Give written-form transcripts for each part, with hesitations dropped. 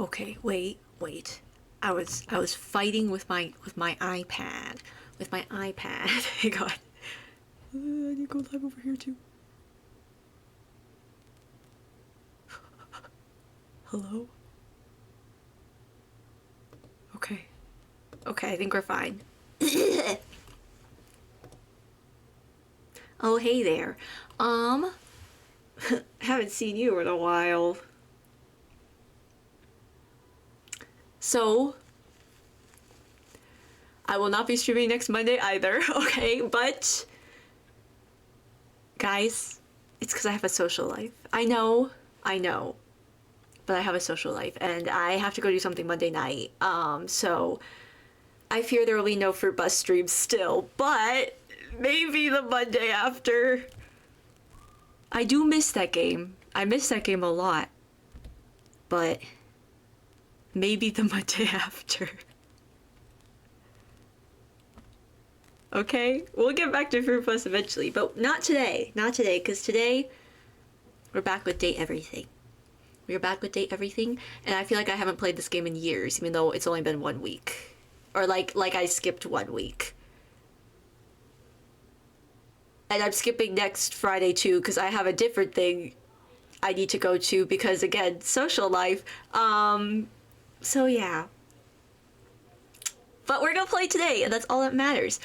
Okay, wait. I was fighting with my iPad. With my iPad. Hang on. I need to go live over here too. Hello? Okay. Okay, I think we're fine. Oh, hey there. Haven't seen you in a while. So, I will not be streaming next Monday either, okay? But, guys, it's because I have a social life. I know, but I have a social life, and I have to go do something Monday night. So, I fear there will be no Fruit Bus streams still, but maybe the Monday after. I do miss that game. I miss that game a lot. But maybe the Monday after. Okay? We'll get back to Fruit Plus eventually, but not today. Not today, because today we're back with Date Everything. We're back with Date Everything, and I feel like I haven't played this game in years, even though it's only been 1 week. Or like I skipped 1 week. And I'm skipping next Friday too, because I have a different thing I need to go to, because again, social life. So yeah. But we're gonna play today, and that's all that matters.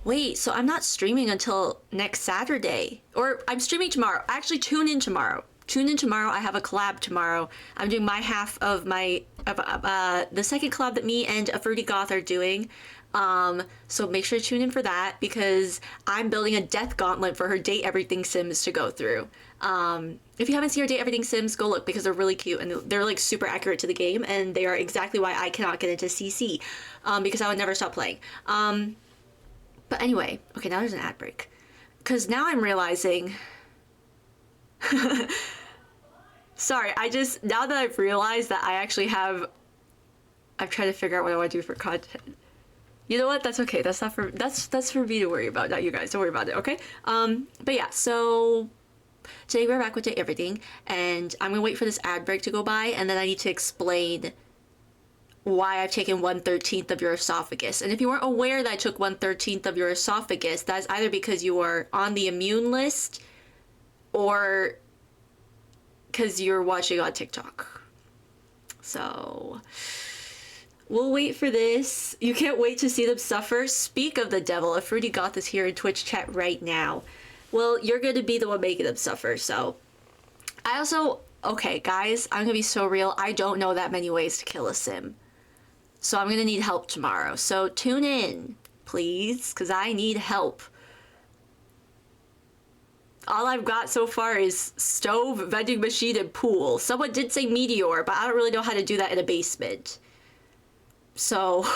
Wait, so I'm not streaming until next Saturday. Or I'm streaming tomorrow. Actually, tune in tomorrow. Tune in tomorrow. I have a collab tomorrow. I'm doing my half of the second collab that me and a Fruity Goth are doing. So make sure to tune in for that, because I'm building a death gauntlet for her Date Everything Sims to go through. If you haven't seen her Date Everything Sims, go look, because they're really cute and they're like super accurate to the game, and they are exactly why I cannot get into CC, because I would never stop playing. But anyway, okay, now there's an ad break, because now I'm realizing sorry, now that I've realized that I actually I'm trying to figure out what I want to do for content. You know what? That's okay. That's not for that's for me to worry about, not you guys. Don't worry about it, okay? But yeah, so today we're back with Date Everything, and I'm gonna wait for this ad break to go by, and then I need to explain why I've taken 1/13 of your esophagus. And if you weren't aware that I took 1/13 of your esophagus, that's either because you are on the immune list or because you're watching on TikTok. So we'll wait for this. You can't wait to see them suffer. Speak of the devil, a Fruity Goth is here in Twitch chat right now. Well, you're going to be the one making them suffer, so. I also, okay, guys, I'm going to be so real. I don't know that many ways to kill a sim. So I'm going to need help tomorrow. So tune in, please, because I need help. All I've got so far is stove, vending machine, and pool. Someone did say meteor, but I don't really know how to do that in a basement. So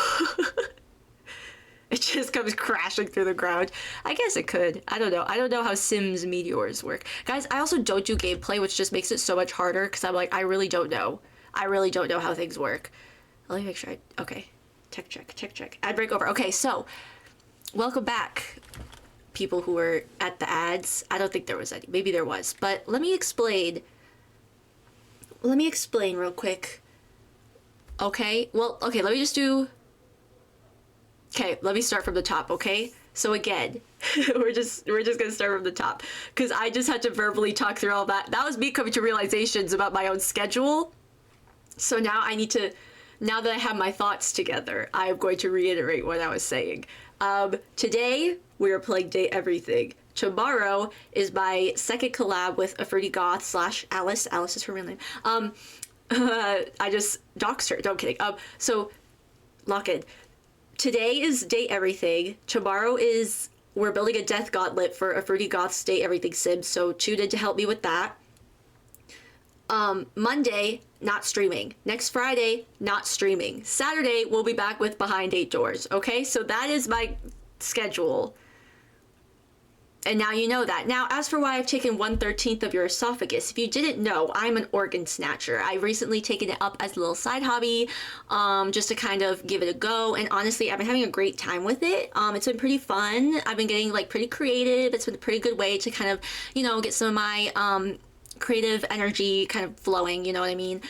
it just comes crashing through the ground. I guess it could. I don't know. I don't know how Sims meteors work. Guys, I also don't do gameplay, which just makes it so much harder, because I'm like, I really don't know. I really don't know how things work. Let me make sure okay. Tech check. Ad break over. Okay, so welcome back, people who were at the ads. I don't think there was any. Maybe there was. But let me explain real quick. Okay, well, okay, let me just do... Okay, let me start from the top, okay? So again, we're just gonna start from the top, because I just had to verbally talk through all that. That was me coming to realizations about my own schedule. So now I need to... Now that I have my thoughts together, I am going to reiterate what I was saying. Today, we are playing Date Everything. Tomorrow is my second collab with a Fruity Goth / Alice. Alice is her real name. I just doxed her. No, I'm kidding. So, lock in. Today is Date Everything. Tomorrow is... We're building a death gauntlet for a Fruity Goth's Date Everything sim, so tune in to help me with that. Monday, not streaming. Next Friday, not streaming. Saturday, we'll be back with Behind 8 Doors, okay? So that is my schedule. And now you know that. Now, as for why I've taken 1/13 of your esophagus, if you didn't know, I'm an organ snatcher. I've recently taken it up as a little side hobby, just to kind of give it a go. And honestly, I've been having a great time with it. It's been pretty fun. I've been getting like pretty creative. It's been a pretty good way to kind of, you know, get some of my, creative energy kind of flowing, you know what I mean?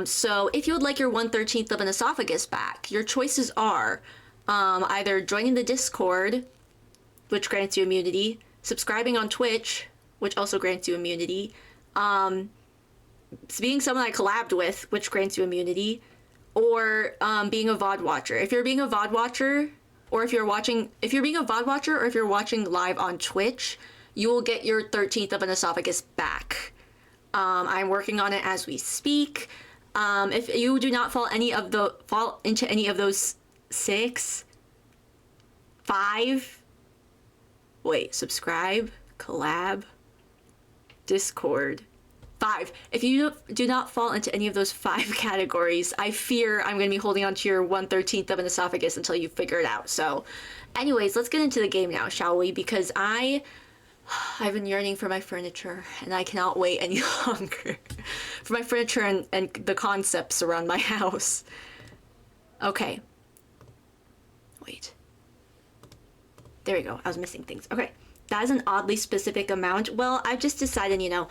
So if you would like your 1/13 of an esophagus back, your choices are either joining the Discord, which grants you immunity, subscribing on Twitch, which also grants you immunity, being someone I collabed with, which grants you immunity, or being a VOD watcher. If you're being a VOD watcher, or if you're being a VOD watcher, or if you're watching live on Twitch, you will get your 13th of an esophagus back. I'm working on it as we speak. If you do not fall into any of those subscribe, collab, Discord. 5. If you do not fall into any of those 5 categories, I fear I'm going to be holding on to your 1/13 of an esophagus until you figure it out. So, anyways, let's get into the game now, shall we? Because I've been yearning for my furniture, and I cannot wait any longer for my furniture and the concepts around my house. Okay. Wait. There we go. I was missing things. Okay. That is an oddly specific amount. Well, I've just decided, you know,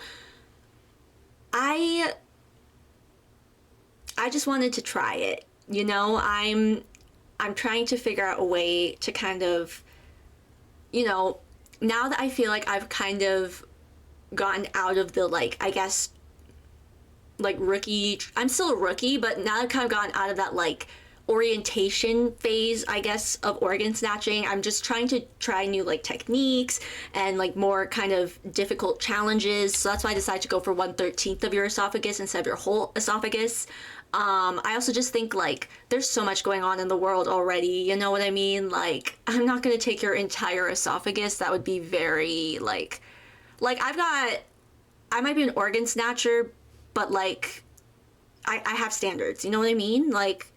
I just wanted to try it. You know, I'm trying to figure out a way to kind of, you know, now that I feel like I've kind of gotten out of the, like, I guess, like, rookie, I'm still a rookie, but now I've kind of gotten out of that, like, orientation phase, I guess, of organ snatching. I'm just trying to try new, like, techniques and, like, more kind of difficult challenges. So that's why I decided to go for 1/13 of your esophagus instead of your whole esophagus. I also just think, like, there's so much going on in the world already, you know what I mean? Like, I'm not gonna take your entire esophagus. That would be very, like, I might be an organ snatcher, but, like, I have standards, you know what I mean? Like,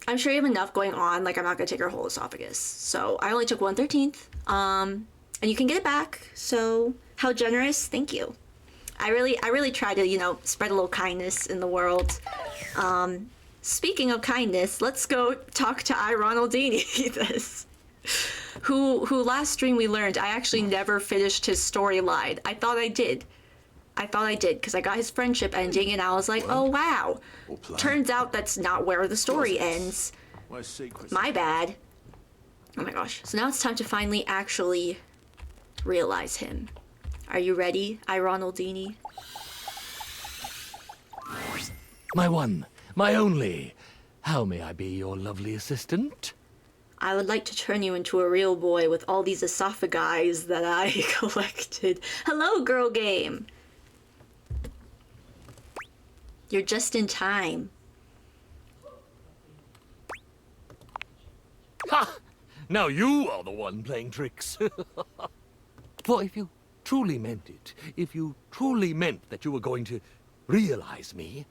I'm sure you have enough going on. Like, I'm not gonna take your whole esophagus. So I only took 1/13. And you can get it back. So how generous? Thank you. I really try to, you know, spread a little kindness in the world. Speaking of kindness, let's go talk to Ronaldini this. Who last stream we learned I actually never finished his storyline. I thought I did because I got his friendship ending and I was like, oh wow. Turns out that's not where the story ends. My bad. Oh my gosh. So now it's time to finally actually realize him. Are you ready, Ronaldini? My one, my only. How may I be your lovely assistant? I would like to turn you into a real boy with all these esophagi that I collected. Hello, girl game. You're just in time. Ha! Now you are the one playing tricks. For if you truly meant it, if you truly meant that you were going to realize me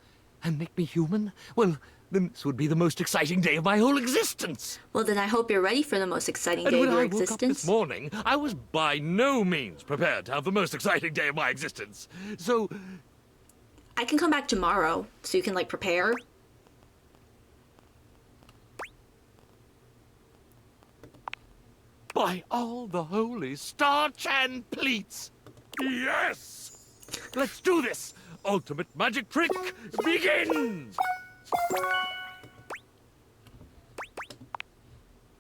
and make me human, well, then this would be the most exciting day of my whole existence. Well, then I hope you're ready for the most exciting day of your existence. And when I woke up this morning, I was by no means prepared to have the most exciting day of my existence. So I can come back tomorrow, so you can, like, prepare. By all the holy starch and pleats! Yes! Let's do this! Ultimate magic trick begins!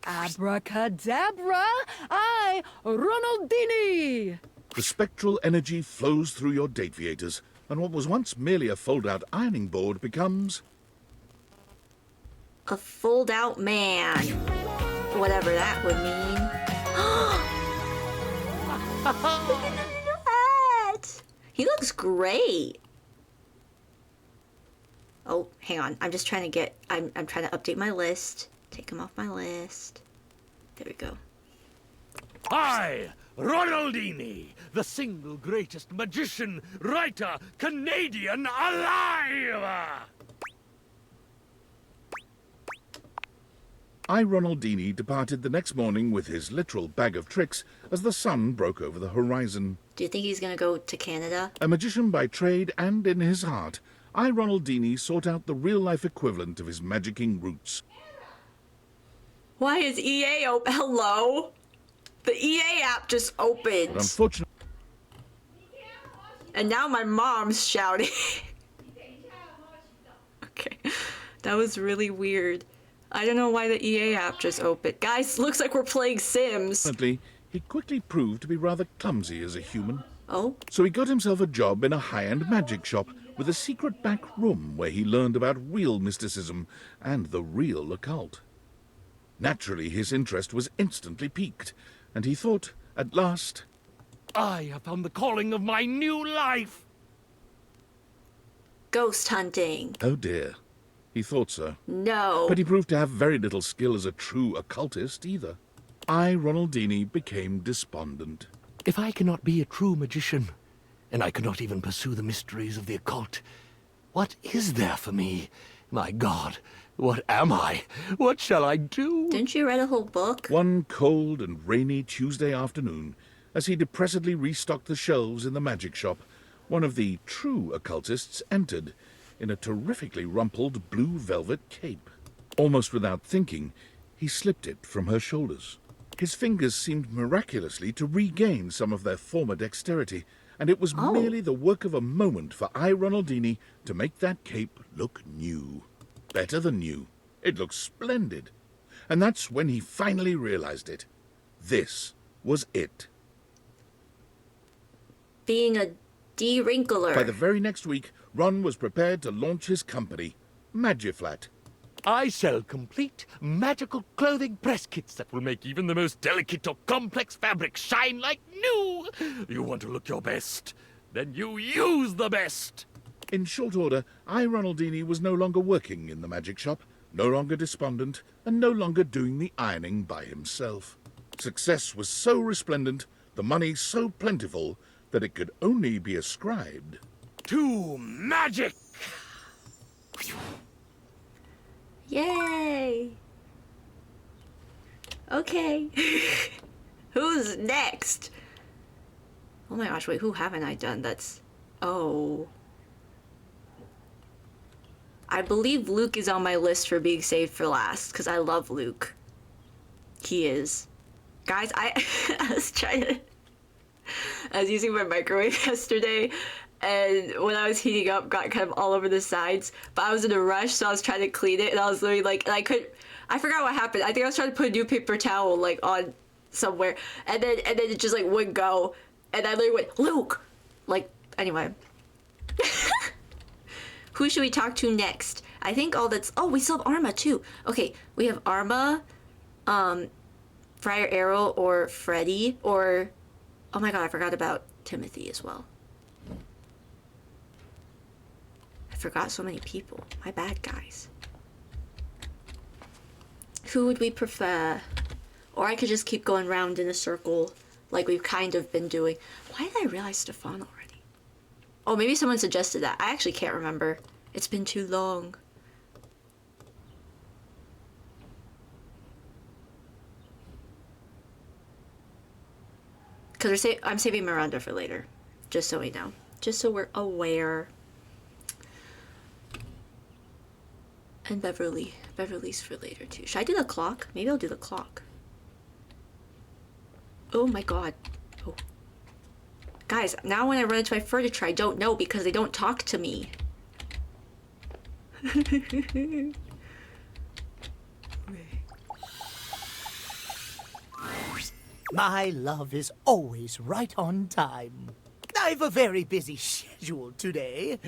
Abracadabra! I, Ronaldini! The spectral energy flows through your dateviators, and what was once merely a fold-out ironing board becomes A fold-out man. Whatever that would mean. Look at that! He looks great. Oh, hang on. I'm just trying to get... I'm trying to update my list. Take him off my list. There we go. I, Ronaldini, the single greatest magician, writer, Canadian alive! Ronaldini departed the next morning with his literal bag of tricks as the sun broke over the horizon. Do you think he's gonna go to Canada? A magician by trade and in his heart, Ronaldini sought out the real-life equivalent of his magicking roots. Why is EA open? Hello? The EA app just opened. But unfortunately, And now my mom's shouting. Okay, that was really weird. I don't know why the EA app just opened. Guys, looks like we're playing Sims. Fortunately, he quickly proved to be rather clumsy as a human. Oh, So he got himself a job in a high-end magic shop with a secret back room where he learned about real mysticism and the real occult. Naturally, his interest was instantly piqued, and he thought, at last, I have found the calling of my new life. ghost hunting. oh dear. He thought so. No. But he proved to have very little skill as a true occultist either. I, Ronaldini, became despondent. If I cannot be a true magician, and I cannot even pursue the mysteries of the occult, what is there for me? My God, what am I? What shall I do? Didn't you read a whole book? One cold and rainy Tuesday afternoon, as he depressedly restocked the shelves in the magic shop, one of the true occultists entered in a terrifically rumpled blue velvet cape. Almost without thinking, he slipped it from her shoulders. His fingers seemed miraculously to regain some of their former dexterity, and it was merely the work of a moment for I, Ronaldini, to make that cape look new. Better than new. It looked splendid. And that's when he finally realized it. This was it. Being a de-wrinkler. By the very next week, Ron was prepared to launch his company, Magiflat. I sell complete magical clothing press kits that will make even the most delicate or complex fabric shine like new. You want to look your best? Then you use the best. In short order, I, Ronaldini, was no longer working in the magic shop, no longer despondent, and no longer doing the ironing by himself. Success was so resplendent, the money so plentiful, that it could only be ascribed To magic. Yay! Okay. Who's next? Oh my gosh, wait, who haven't I done? That's... Oh. I believe Luke is on my list for being saved for last, because I love Luke. He is. Guys, I was trying to... I was using my microwave yesterday, and when I was heating up, got kind of all over the sides. But I was in a rush, so I was trying to clean it, and I was literally like, and I forgot what happened. I think I was trying to put a new paper towel like on somewhere, and then it just like wouldn't go, and I literally went, Luke, like anyway. Who should we talk to next? I think all that's. Oh, we still have Arma too. Okay, we have Arma, Friar Arrow, or Freddy, or. Oh my god, I forgot about Timothy as well. I forgot so many people. My bad, guys. Who would we prefer? Or I could just keep going round in a circle like we've kind of been doing. Why did I realize Stefan already? Oh, maybe someone suggested that. I actually can't remember. It's been too long. Because I'm saving Miranda for later. Just so we know. Just so we're aware. And Beverly. Beverly's for later too. Should I do the clock? Maybe I'll do the clock. Oh my god. Oh. Guys, now when I run into my furniture, I don't know because they don't talk to me. My love is always right on time. I've a very busy schedule today,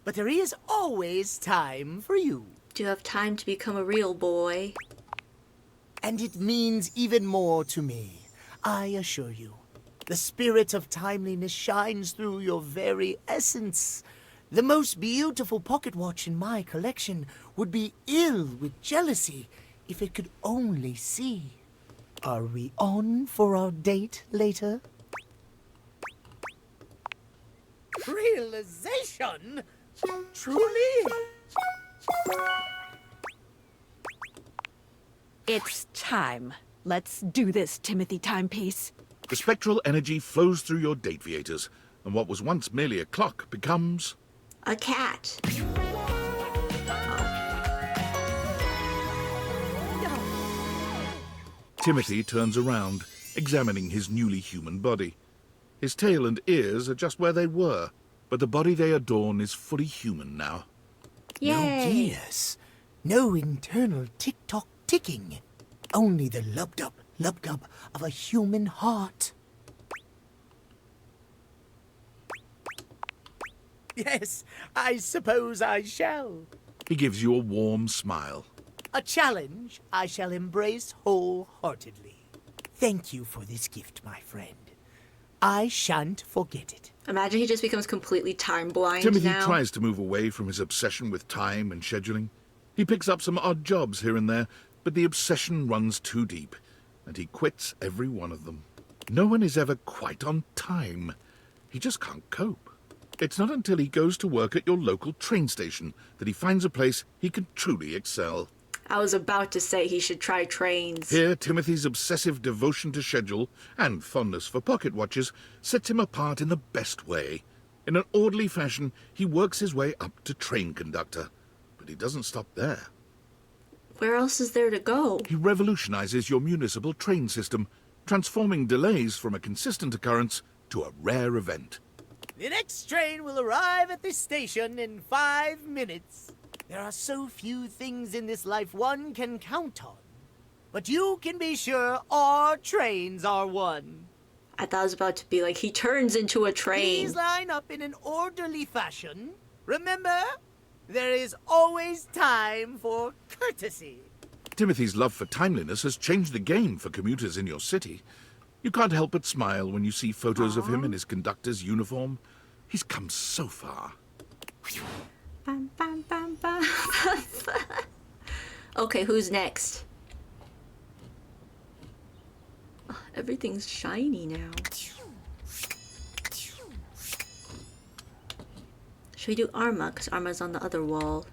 but there is always time for you. Do you have time to become a real boy? And it means even more to me, I assure you. The spirit of timeliness shines through your very essence. The most beautiful pocket watch in my collection would be ill with jealousy if it could only see. Are we on for our date later? Realization? Truly? It's time. Let's do this, Timothy Timepiece. The spectral energy flows through your date viators, and what was once merely a clock becomes... A cat. Timothy turns around, examining his newly human body. His tail and ears are just where they were. but the body they adorn is fully human now. No Yay! gears, no internal tick-tock ticking. Only the lub-dub of a human heart. Yes, I suppose I shall. He gives you a warm smile. A challenge I shall embrace wholeheartedly. Thank you for this gift, my friend. I shan't forget it. Imagine he just becomes completely time blind Timothy now. tries to move away from his obsession with time and scheduling. He picks up some odd jobs here and there, but the obsession runs too deep, and he quits every one of them. No one is ever quite on time. He just can't cope. It's not until he goes to work at your local train station that he finds a place he can truly excel. I was about to say he should try trains. Here, Timothy's obsessive devotion to schedule and fondness for pocket watches sets him apart in the best way. In an orderly fashion, he works his way up to train conductor. But he doesn't stop there. Where else is there to go? He revolutionizes your municipal train system, transforming delays from a consistent occurrence to a rare event. The next train will arrive at this station in 5 minutes. There are so few things in this life one can count on. But you can be sure our trains are one. I thought it was about to be like he turns into a train. Please line up in an orderly fashion. Remember, there is always time for courtesy. Timothy's love for timeliness has changed the game for commuters in your city. You can't help but smile when you see photos of him in his conductor's uniform. He's come so far. Bam, bam, bam, bam. Okay, who's next? Oh, everything's shiny now. Should we do Arma? Because Arma's on the other wall.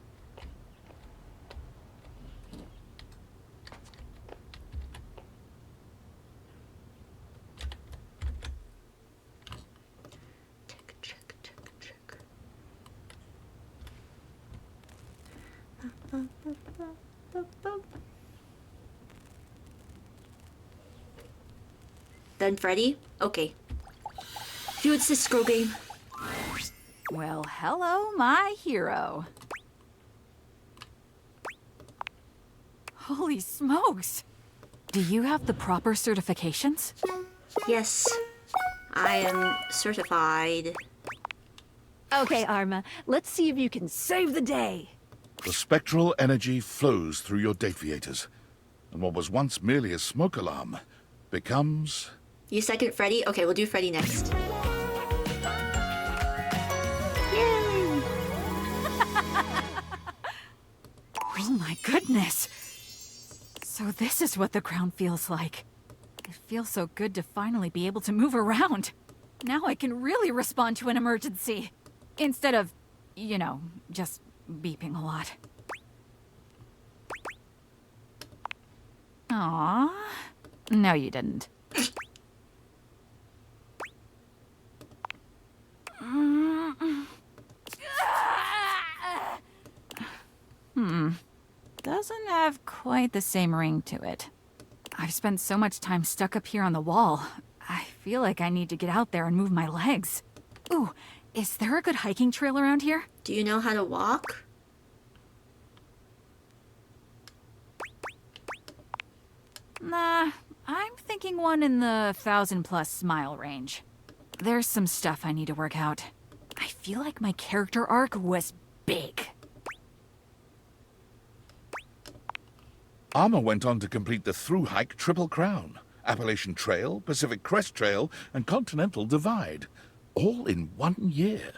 Check, check, check, check. Done, Freddy? Okay. Phew, it's this scroll game. Well, hello, my hero. Holy smokes! Do you have the proper certifications? Yes, I am certified. Okay, Arma, let's see if you can save the day. The spectral energy flows through your deviators, and what was once merely a smoke alarm becomes... You second Freddy? Okay, we'll do Freddy next. Yay! Oh my goodness! So this is what the ground feels like. It feels so good to finally be able to move around. Now I can really respond to an emergency. Instead of, you know, just beeping a lot. Aww. No, you didn't. Doesn't have quite the same ring to it. I've spent so much time stuck up here on the wall. I feel like I need to get out there and move my legs. Ooh, is there a good hiking trail around here? Do you know how to walk? Nah, I'm thinking one in the 1,000+ mile range. There's some stuff I need to work out. I feel like my character arc was big. Arma went on to complete the through-hike Triple Crown, Appalachian Trail, Pacific Crest Trail, and Continental Divide, all in 1 year.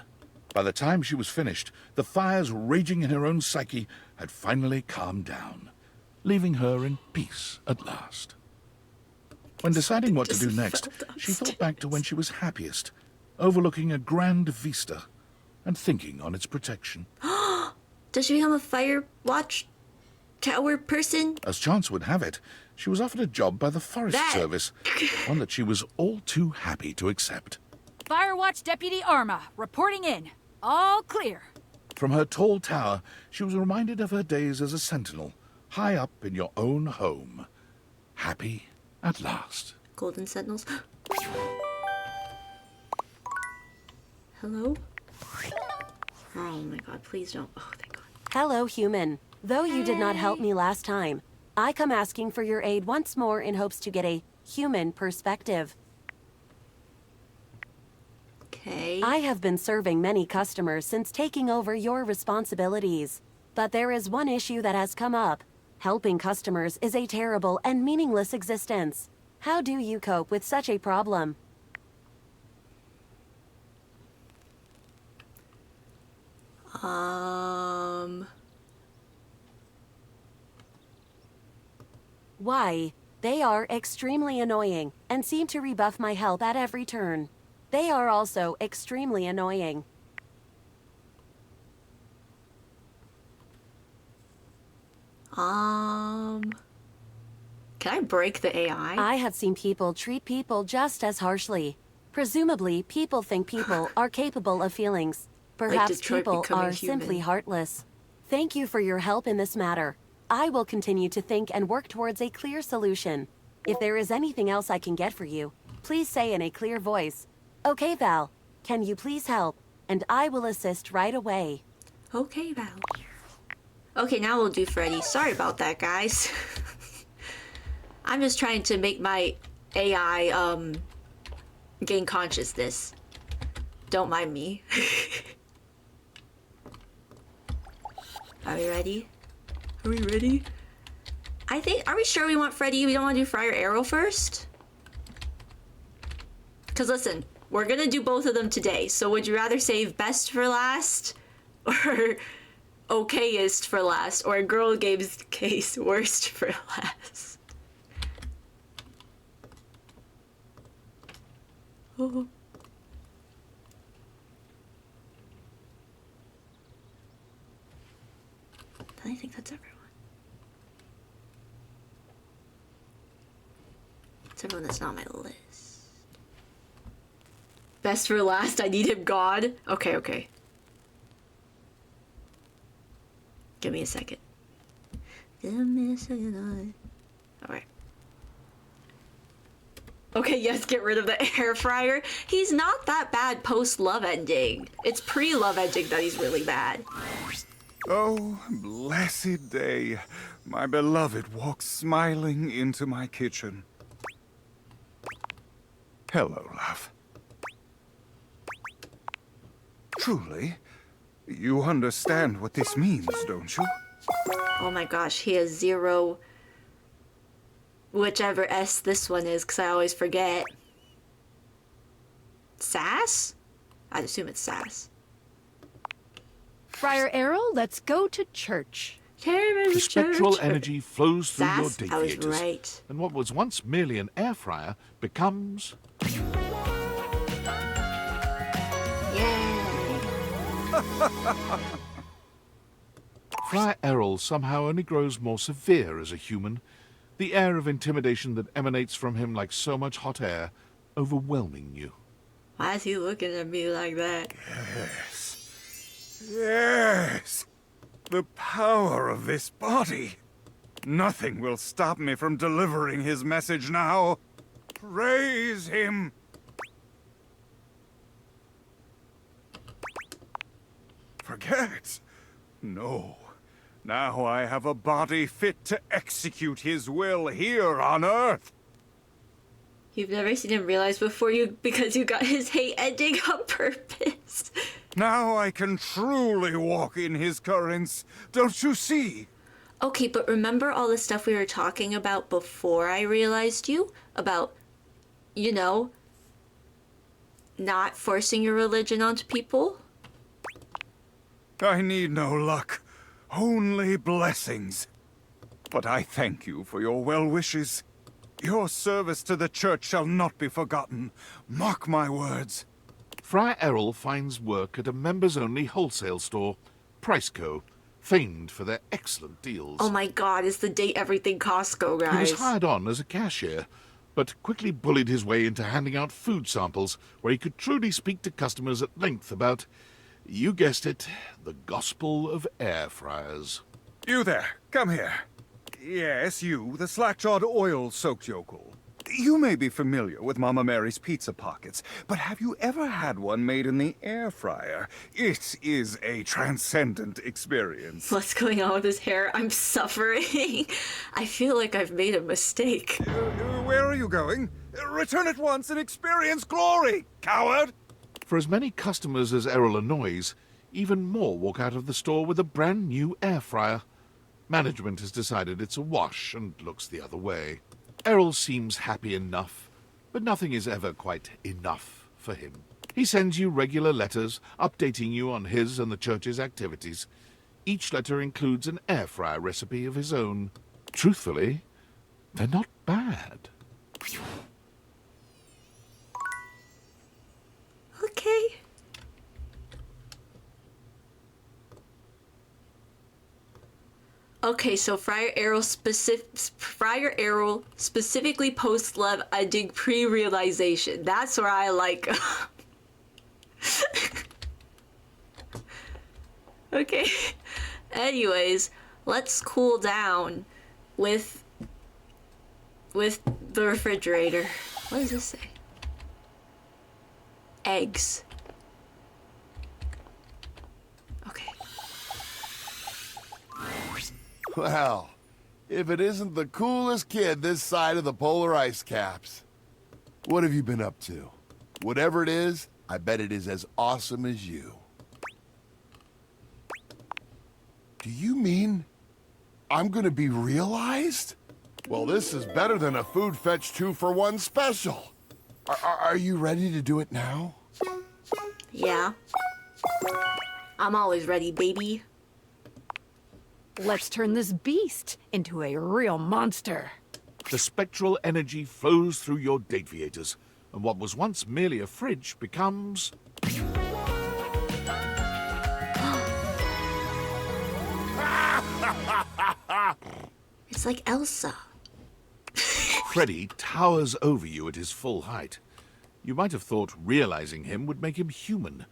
By the time she was finished, the fires raging in her own psyche had finally calmed down, leaving her in peace at last. When deciding what to do next, she thought back to when she was happiest, overlooking a grand vista and thinking on its protection. Does she become a fire watch tower person? As chance would have it, she was offered a job by the Forest Service, one that she was all too happy to accept. Firewatch Deputy Arma, reporting in. All clear. From her tall tower, she was reminded of her days as a sentinel, high up in your own home. Happy at last. Golden Sentinels. Hello? Oh my god, please don't. Oh, thank god. Hello, human. Though you did not help me last time, I come asking for your aid once more in hopes to get a human perspective. Okay. I have been serving many customers since taking over your responsibilities. But there is one issue that has come up. Helping customers is a terrible and meaningless existence. How do you cope with such a problem? Why? They are extremely annoying and seem to rebuff my help at every turn. They are also extremely annoying. Can I break the AI? I have seen people treat people just as harshly. Presumably, people think people are capable of feelings. Perhaps Detroit people becoming are human. simply heartless. Thank you for your help in this matter. I will continue to think and work towards a clear solution. If there is anything else I can get for you, please say in a clear voice, "Okay, Val, can you please help?" And I will assist right away. Okay, Val. Okay, now we'll do Freddy. Sorry about that, guys. I'm just trying to make my AI, gain consciousness. Don't mind me. Are we ready? Are we ready? Are we sure we want Freddy? We don't want to do Friar Arrow first? Because listen, we're gonna do both of them today. So would you rather save best for last? Or okayest for last? Or girl game's case, worst for last? Oh. I think that's everyone. It's everyone that's not on my list. Best for last, I need him God. Okay, okay. Give me a second. Give me a second. Alright. Okay, yes, get rid of the air fryer. He's not that bad post-love ending. It's pre-love ending that he's really bad. Oh, blessed day. My beloved walks smiling into my kitchen. Hello, love. Truly, you understand what this means, don't you? Oh my gosh, he has 0... whichever S this one is, because I always forget. Sass? I'd assume it's Sass. Friar Arrow, let's go to church. The spectral energy flows through your Sass? I was deviators, right. and what was once merely an air fryer becomes... Yay! Friar Errol somehow only grows more severe as a human, the air of intimidation that emanates from him like so much hot air, overwhelming you. Why is he looking at me like that? Yes! The power of this body. Nothing will stop me from delivering his message now. Praise him! Forget? No. Now I have a body fit to execute his will here on Earth. You've never seen him realize before because you got his hate ending on purpose. Now I can truly walk in his currents. Don't you see? Okay, but remember all the stuff we were talking about before I realized you? About, you know, not forcing your religion onto people? I need no luck, only blessings. But I thank you for your well wishes. Your service to the church shall not be forgotten. Mark my words. Friar Errol finds work at a members-only wholesale store, Priceco, famed for their excellent deals. Oh my god, it's the date everything Costco, He guys. was hired on as a cashier, but quickly bullied his way into handing out food samples where he could truly speak to customers at length about, you guessed it, the gospel of air fryers. You there, come here. Yes, you, the slack-jawed oil-soaked yokel. You may be familiar with Mama Mary's pizza pockets, but have you ever had one made in the air fryer? It is a transcendent experience. What's going on with his hair? I'm suffering. I feel like I've made a mistake. Where are you going? Return at once and experience glory, coward! For as many customers as Errol annoys, even more walk out of the store with a brand new air fryer. Management has decided it's a wash and looks the other way. Errol seems happy enough, but nothing is ever quite enough for him. He sends you regular letters updating you on his and the church's activities. Each letter includes an air fryer recipe of his own. Truthfully, they're not bad. Okay. Okay, so Friar Errol specifically posts love ending pre-realization. That's where I like. Okay. Anyways, let's cool down with the refrigerator. What does this say? Eggs. Okay. Well, if it isn't the coolest kid this side of the polar ice caps. What have you been up to? Whatever it is, I bet it is as awesome as you. Do you mean I'm gonna be realized? Well, this is better than a food fetch 2-for-1 special. Are you ready to do it now? Yeah. I'm always ready, baby. Let's turn this beast into a real monster. The spectral energy flows through your Dateviators, and what was once merely a fridge becomes... It's like Elsa. Freddy towers over you at his full height. You might have thought realizing him would make him human,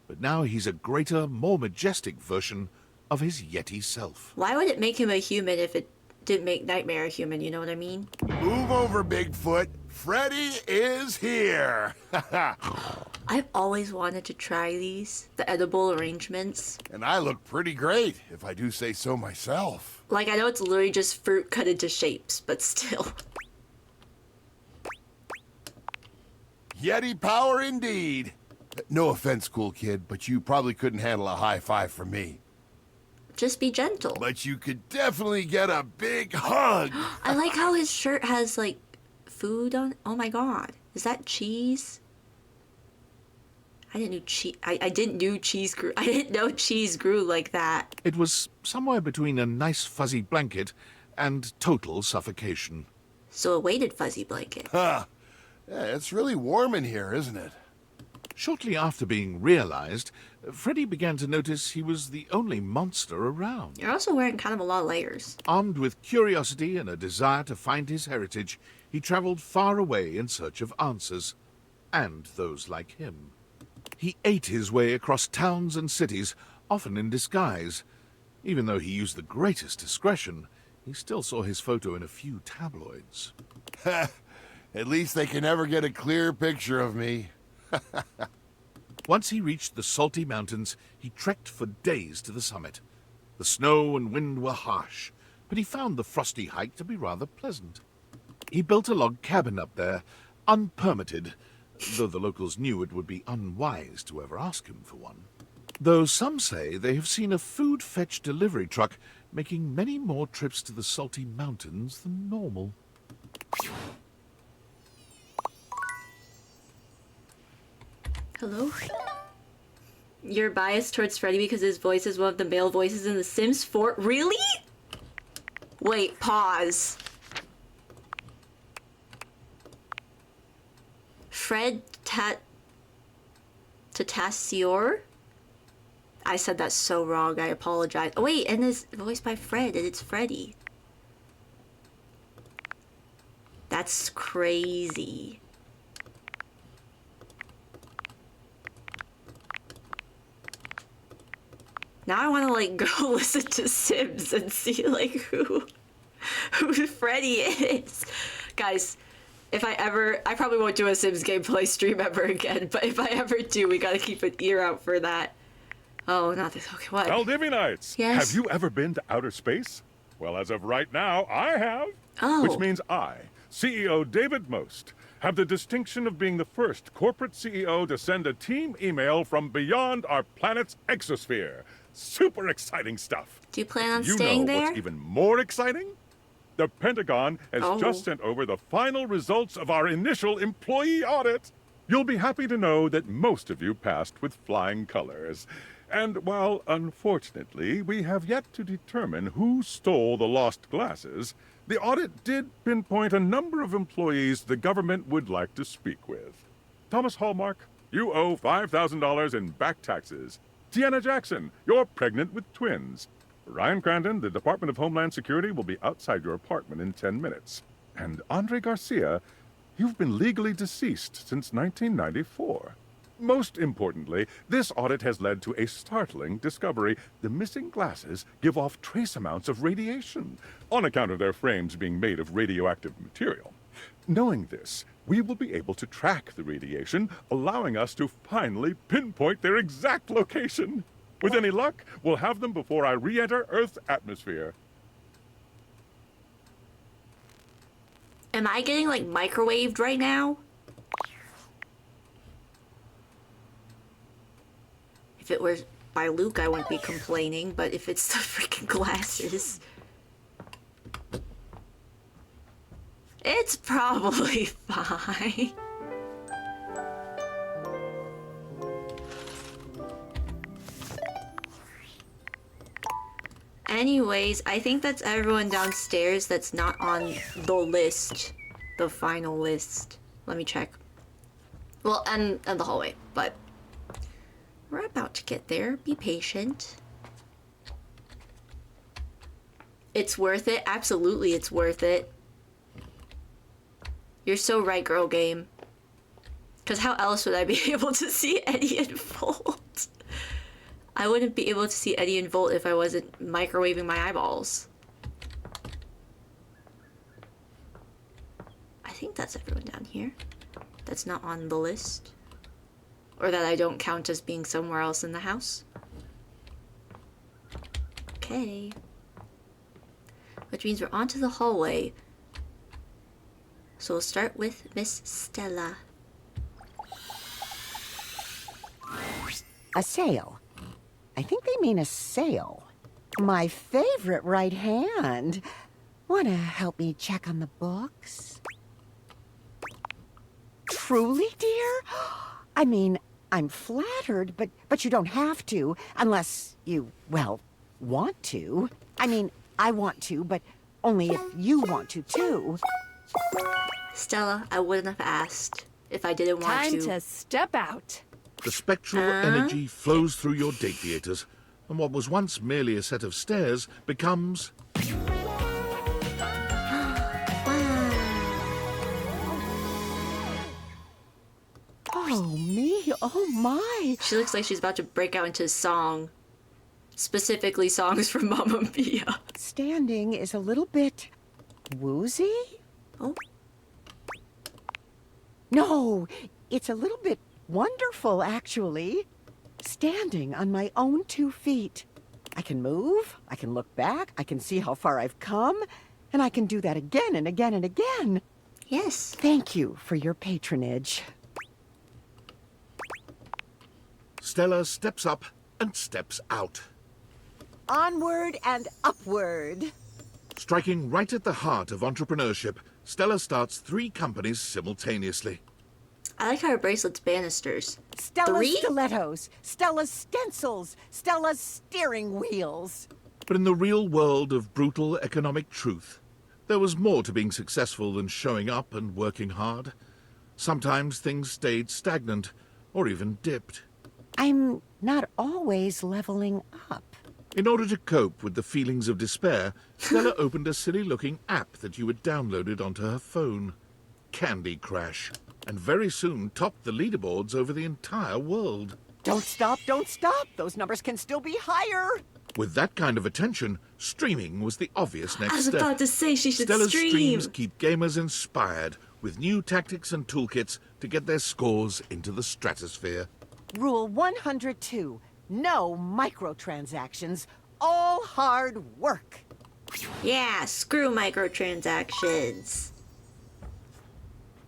but now he's a greater, more majestic version of his Yeti self. Why would it make him a human if it didn't make Nightmare a human, you know what I mean? Move over, Bigfoot. Freddy is here. I've always wanted to try these, the edible arrangements. And I look pretty great, if I do say so myself. Like, I know it's literally just fruit cut into shapes, but still. Yeti power indeed. No offense, cool kid, but you probably couldn't handle a high five from me. Just be gentle. But you could definitely get a big hug. I like how his shirt has, like, food on. Oh my god. Is that cheese? I didn't know cheese grew. I didn't know cheese grew like that. It was somewhere between a nice fuzzy blanket and total suffocation. So a weighted fuzzy blanket. Huh. Yeah, it's really warm in here, isn't it? Shortly after being realized, Freddy began to notice he was the only monster around. You're also wearing kind of a lot of layers. Armed with curiosity and a desire to find his heritage, he traveled far away in search of answers, and those like him. He ate his way across towns and cities, often in disguise. Even though he used the greatest discretion, he still saw his photo in a few tabloids. At least they can never get a clear picture of me. Once he reached the salty mountains, he trekked for days to the summit. The snow and wind were harsh, but he found the frosty hike to be rather pleasant. He built a log cabin up there, unpermitted, though the locals knew it would be unwise to ever ask him for one. Though some say they have seen a food fetch delivery truck making many more trips to the salty mountains than normal. Hello? You're biased towards Freddy because his voice is one of the male voices in The Sims 4? Really? Wait, pause. Fred Tatassior? I said that so wrong, I apologize. Oh wait, and it's voiced by Fred, and it's Freddy. That's crazy. Now I want to like go listen to Sims and see like who Freddy is. Guys, If I probably won't do a Sims gameplay stream ever again, but if I ever do, we gotta keep an ear out for that. Oh, not this. Okay, what? Valdivianites, Yes? have you ever been to outer space? Well, as of right now, I have. Oh. Which means I, CEO David Most, have the distinction of being the first corporate CEO to send a team email from beyond our planet's exosphere. Super exciting stuff. Do you plan on You staying know there? what's even more exciting? The Pentagon has just sent over the final results of our initial employee audit. You'll be happy to know that most of you passed with flying colors. And while, unfortunately, we have yet to determine who stole the lost glasses, the audit did pinpoint a number of employees the government would like to speak with. Thomas Hallmark, you owe $5,000 in back taxes. Tiana Jackson, you're pregnant with twins. Ryan Crandon, the Department of Homeland Security will be outside your apartment in 10 minutes. And Andre Garcia, you've been legally deceased since 1994. Most importantly, this audit has led to a startling discovery. The missing glasses give off trace amounts of radiation, on account of their frames being made of radioactive material. Knowing this, we will be able to track the radiation, allowing us to finally pinpoint their exact location. With any luck, we'll have them before I re-enter Earth's atmosphere. Am I getting like microwaved right now? If it were by Luke, I wouldn't be complaining, but if it's the freaking glasses... It's probably fine. Anyways, I think that's everyone downstairs that's not on the list. The final list. Let me check. Well, and the hallway, but... We're about to get there. Be patient. It's worth it. Absolutely, it's worth it. You're so right, girl game. Because how else would I be able to see Eddie and Volt? I wouldn't be able to see Eddie and Volt if I wasn't microwaving my eyeballs. I think that's everyone down here. That's not on the list. Or that I don't count as being somewhere else in the house. Okay. Which means we're onto the hallway. So we'll start with Miss Stella. A sail. I think they mean a sail. My favorite right hand. Wanna help me check on the books? Truly, dear? I mean, I'm flattered, but you don't have to, unless you, well, want to. I mean, I want to, but only if you want to, too. Stella, I wouldn't have asked if I didn't want Time to step out. The spectral energy flows through your date theaters, and what was once merely a set of stairs becomes... Oh, me, oh my. She looks like she's about to break out into song. Specifically songs from Mamma Mia. Standing is a little bit woozy? Oh. No, it's a little bit wonderful, actually. Standing on my own 2 feet. I can move, I can look back, I can see how far I've come, and I can do that again and again and again. Yes. Thank you for your patronage. Stella steps up and steps out, Onward and upward. striking right at the heart of entrepreneurship. Stella starts 3 companies simultaneously. I like how her bracelet's banisters. Stella's 3? stilettos, Stella's stencils, Stella's steering wheels. But in the real world of brutal economic truth, there was more to being successful than showing up and working hard. Sometimes things stayed stagnant, or even dipped. I'm not always leveling up. In order to cope with the feelings of despair, Stella opened a silly-looking app that you had downloaded onto her phone. Candy Crash. And very soon topped the leaderboards over the entire world. Don't stop, don't stop. Those numbers can still be higher. With that kind of attention, streaming was the obvious next I was step. about to say she should Stella's stream. streams keep gamers inspired, with new tactics and toolkits to get their scores into the stratosphere. Rule 102. No microtransactions. All hard work. Yeah, screw microtransactions.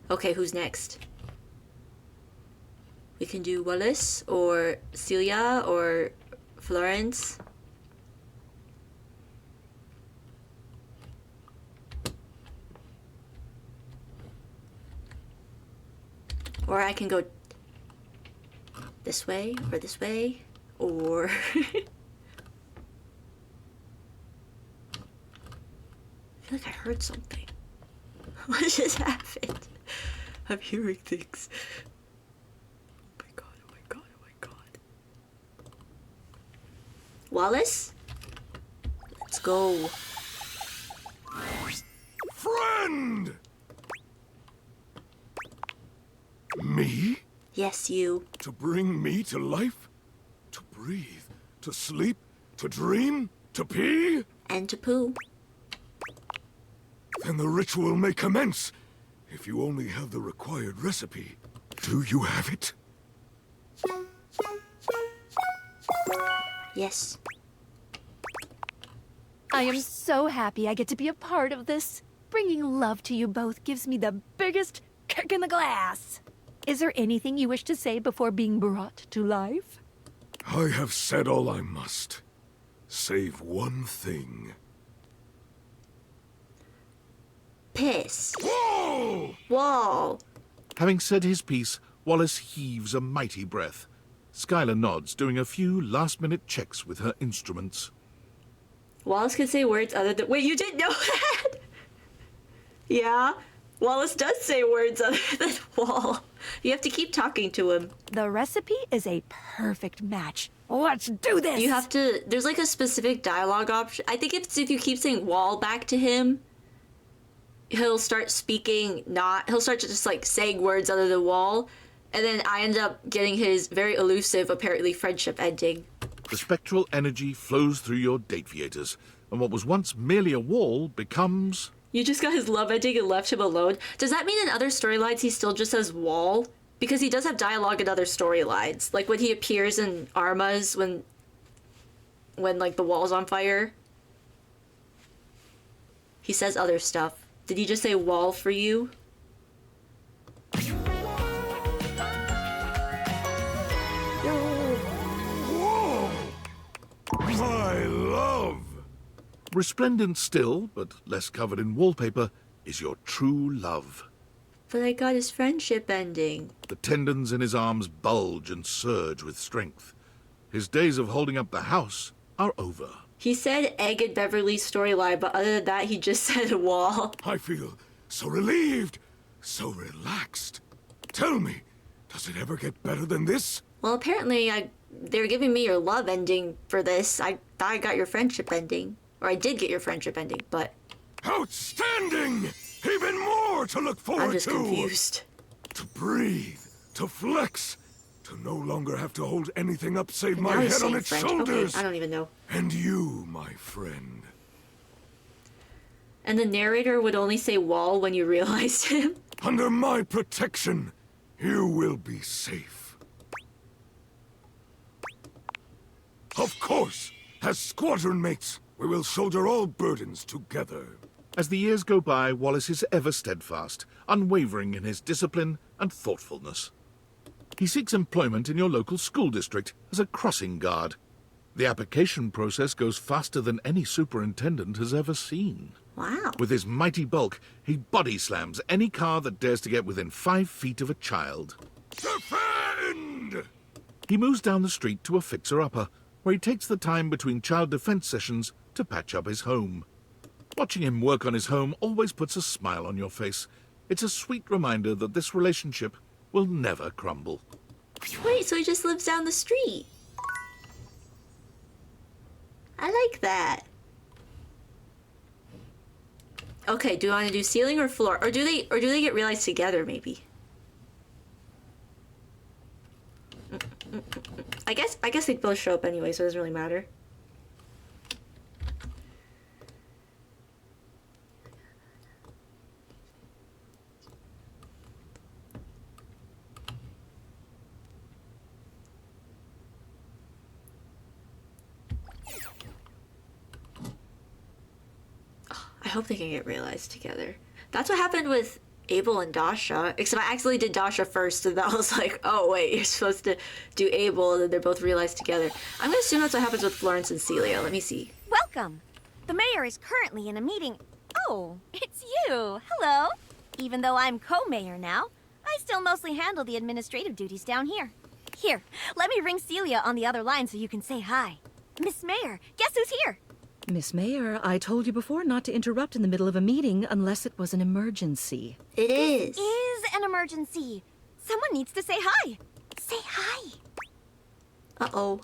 Okay, who's next? We can do Wallace or Celia or Florence. Or I can go this way or this way or I feel like I heard something. What just happened? I'm hearing things. Oh my god, oh my god, oh my god. Wallace? Let's go. Friend! Me? Yes, you. To bring me to life? To breathe? To sleep? To dream? To pee? And to poo. Then the ritual may commence. If you only have the required recipe. Do you have it? Yes. I am so happy I get to be a part of this. Bringing love to you both gives me the biggest kick in the glass. Is there anything you wish to say before being brought to life? I have said all I must. Save one thing. Piss. Whoa! Whoa. Having said his piece, Wallace heaves a mighty breath. Skylar nods, doing a few last-minute checks with her instruments. Wallace can say words other than... Wait, you didn't know that? Yeah. Wallace does say words other than wall. You have to keep talking to him. The recipe is a perfect match. Let's do this! You have to... There's like a specific dialogue option. I think it's if you keep saying wall back to him, he'll start speaking not... He'll start just like saying words other than wall. And then I end up getting his very elusive, apparently, friendship ending. The spectral energy flows through your dateviators, and what was once merely a wall becomes... You just got his love ending and left him alone. Does that mean in other storylines he still just says wall? Because he does have dialogue in other storylines. Like when he appears in Arma's when like the wall's on fire. He says other stuff. Did he just say wall for you? Whoa! My love! Resplendent still, but less covered in wallpaper, is your true love. But I got his friendship ending. The tendons in his arms bulge and surge with strength. His days of holding up the house are over. He said Egg and Beverly's storyline, but other than that, he just said wall. I feel so relieved, so relaxed. Tell me, does it ever get better than this? Well, apparently, they were giving me your love ending for this. I thought I got your friendship ending. Or I did get your friendship ending, but... Outstanding! Even more to look forward to! I'm just confused. To breathe, to flex, to no longer have to hold anything up save And my now he's head on saying its French. shoulders. Okay, I don't even know. And you, my friend. And the narrator would only say wall when you realized him? Under my protection, you will be safe. Of course, as squadron mates, we will shoulder all burdens together. As the years go by, Wallace is ever steadfast, unwavering in his discipline and thoughtfulness. He seeks employment in your local school district as a crossing guard. The application process goes faster than any superintendent has ever seen. Wow. With his mighty bulk, he body slams any car that dares to get within 5 feet of a child. Defend! He moves down the street to a fixer-upper, where he takes the time between child defense sessions to patch up his home. Watching him work on his home always puts a smile on your face. It's a sweet reminder that this relationship will never crumble. Wait, so he just lives down the street? I like that. Okay, do you want to do ceiling or floor? Or do they get realized together, maybe? I guess they both show up anyway, so it doesn't really matter. I hope they can get realized together. That's what happened with Abel and Dasha, except I accidentally did Dasha first, and that was like, oh wait, you're supposed to do Abel, and then they're both realized together. I'm gonna assume that's what happens with Florence and Celia. Let me see. Welcome. The mayor is currently in a meeting. Oh, it's you. Hello. Even though I'm co-mayor now, I still mostly handle the administrative duties down here. Here, let me ring Celia on the other line so you can say hi. Miss Mayor, guess who's here? Miss Mayor, I told you before not to interrupt in the middle of a meeting unless it was an emergency. It is. This is an emergency. Someone needs to say hi. Say hi. Uh-oh.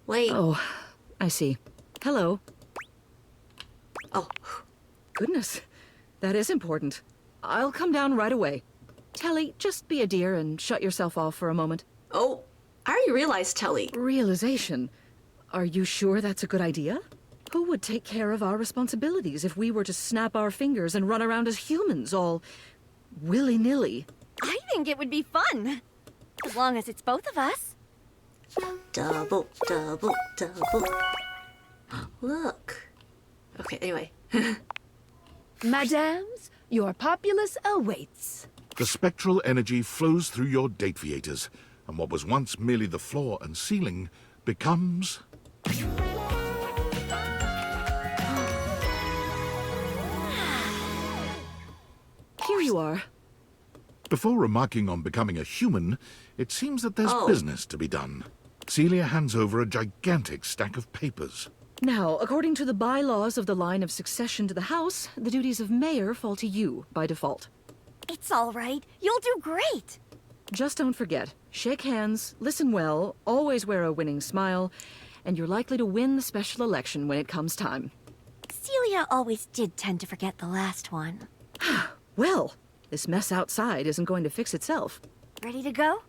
Wait. Oh, I see. Hello. Oh. Goodness, that is important. I'll come down right away. Telly, just be a dear and shut yourself off for a moment. Oh, I already realized Telly. Realization. Are you sure that's a good idea? Who would take care of our responsibilities if we were to snap our fingers and run around as humans, all willy-nilly? I think it would be fun. As long as it's both of us. Double, double, double. Look. Okay, anyway. Madams, your populace awaits. The spectral energy flows through your dataviators, and what was once merely the floor and ceiling becomes... Here you are. Before remarking on becoming a human, it seems that there's business to be done. Celia hands over a gigantic stack of papers. Now, according to the bylaws of the line of succession to the House, the duties of mayor fall to you by default. It's all right. You'll do great. Just don't forget, shake hands, listen well, always wear a winning smile, and you're likely to win the special election when it comes time. Celia always did tend to forget the last one. Well, this mess outside isn't going to fix itself. Ready to go?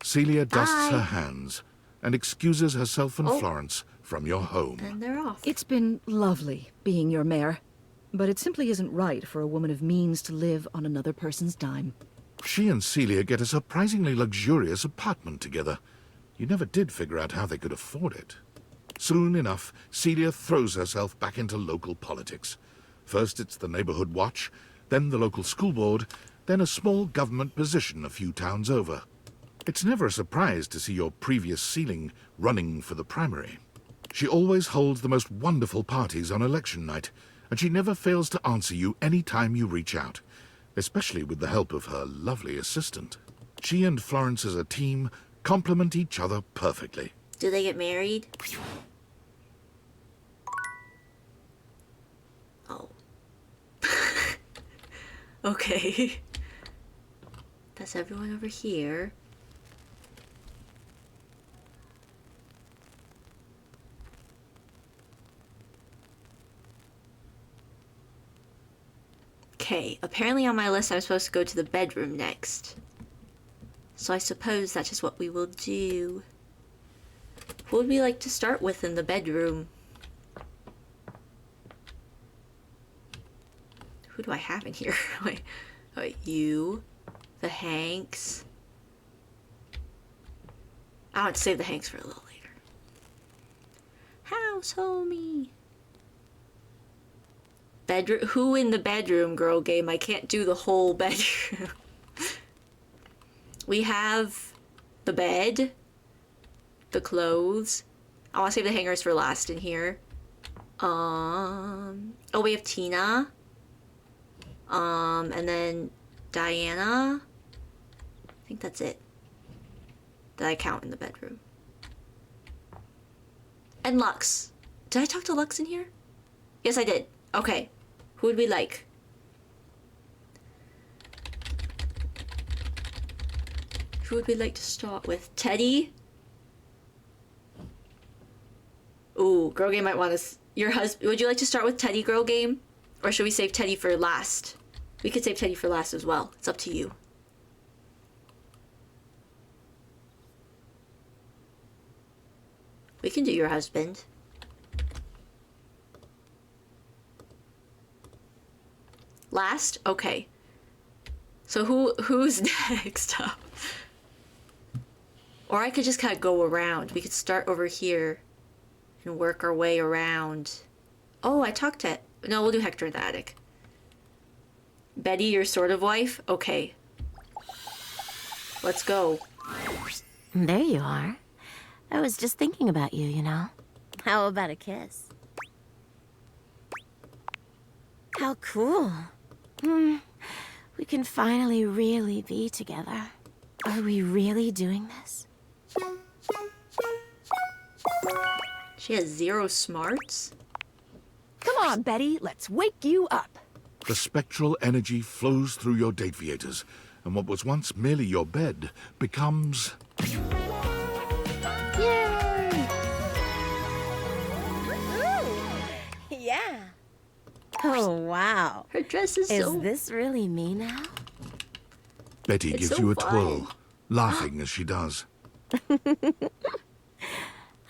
Celia dusts her hands and excuses herself and Florence from your home. And they're off. It's been lovely being your mayor, but it simply isn't right for a woman of means to live on another person's dime. She and Celia get a surprisingly luxurious apartment together. You never did figure out how they could afford it. Soon enough, Celia throws herself back into local politics. First it's the neighborhood watch, then the local school board, then a small government position a few towns over. It's never a surprise to see your previous ceiling running for the primary. She always holds the most wonderful parties on election night, and she never fails to answer you any time you reach out, especially with the help of her lovely assistant. She and Florence as a team complement each other perfectly. Do they get married? Oh. Okay. That's everyone over here. Okay, apparently on my list I'm supposed to go to the bedroom next. So I suppose that's just what we will do. Who would we like to start with in the bedroom? Who do I have in here? Wait, you, the Hanks. I want to save the Hanks for a little later. House homie. Bedroom. Who in the bedroom, girl game? I can't do the whole bedroom. We have the bed, the clothes. I want to save the hangers for last in here. Oh, we have Tina. And then Diana. I think that's it that I count in the bedroom. And Lux. Did I talk to Lux in here? Yes, I did. Okay. Who would we like? Who would we like to start with? Teddy? Ooh, girl game might want to... Your husband... Would you like to start with Teddy, girl game? Or should we save Teddy for last? We could save Teddy for last as well. It's up to you. We can do your husband. Last? Okay. So who's next up? Or I could just kind of go around. We could start over here and work our way around. Oh, I talked to... No, we'll do Hector in the attic. Betty, your sort of wife? Okay. Let's go. There you are. I was just thinking about you, you know. How about a kiss? How cool. We can finally really be together. Are we really doing this? She has 0 smarts? Come on, Betty, let's wake you up. The spectral energy flows through your deviators, and what was once merely your bed becomes... Yay! Yeah. Oh, wow. Her dress is so... Is this really me now? Betty It's gives so you a fun. twirl, laughing as she does.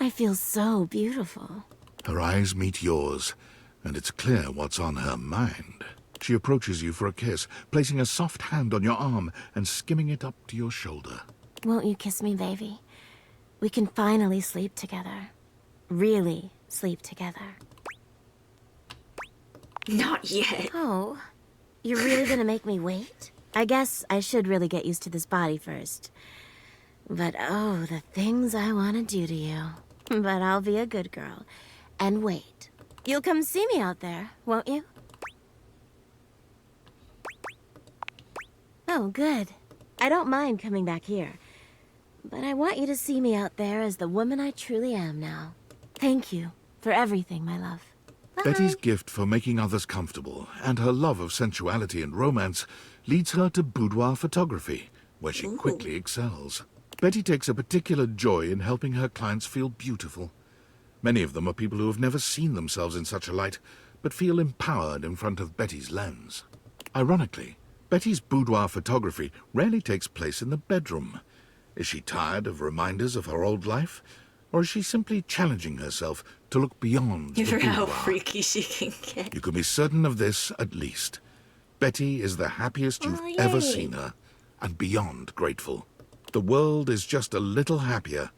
I feel so beautiful. Her eyes meet yours, and it's clear what's on her mind. She approaches you for a kiss, placing a soft hand on your arm and skimming it up to your shoulder. Won't you kiss me, baby? We can finally sleep together. Really sleep together. Not yet. Oh, you're really gonna make me wait? I guess I should really get used to this body first. But oh, the things I want to do to you. But I'll be a good girl and wait. You'll come see me out there, won't you? Oh, good. I don't mind coming back here. But I want you to see me out there as the woman I truly am now. Thank you for everything, my love. Bye. Betty's gift for making others comfortable and her love of sensuality and romance leads her to boudoir photography, where she quickly excels. Betty takes a particular joy in helping her clients feel beautiful. Many of them are people who have never seen themselves in such a light, but feel empowered in front of Betty's lens. Ironically, Betty's boudoir photography rarely takes place in the bedroom. Is she tired of reminders of her old life? Or is she simply challenging herself to look beyond the You're how boudoir? freaky she can get. You can be certain of this, at least. Betty is the happiest you've ever yay. seen her, and beyond grateful. The world is just a little happier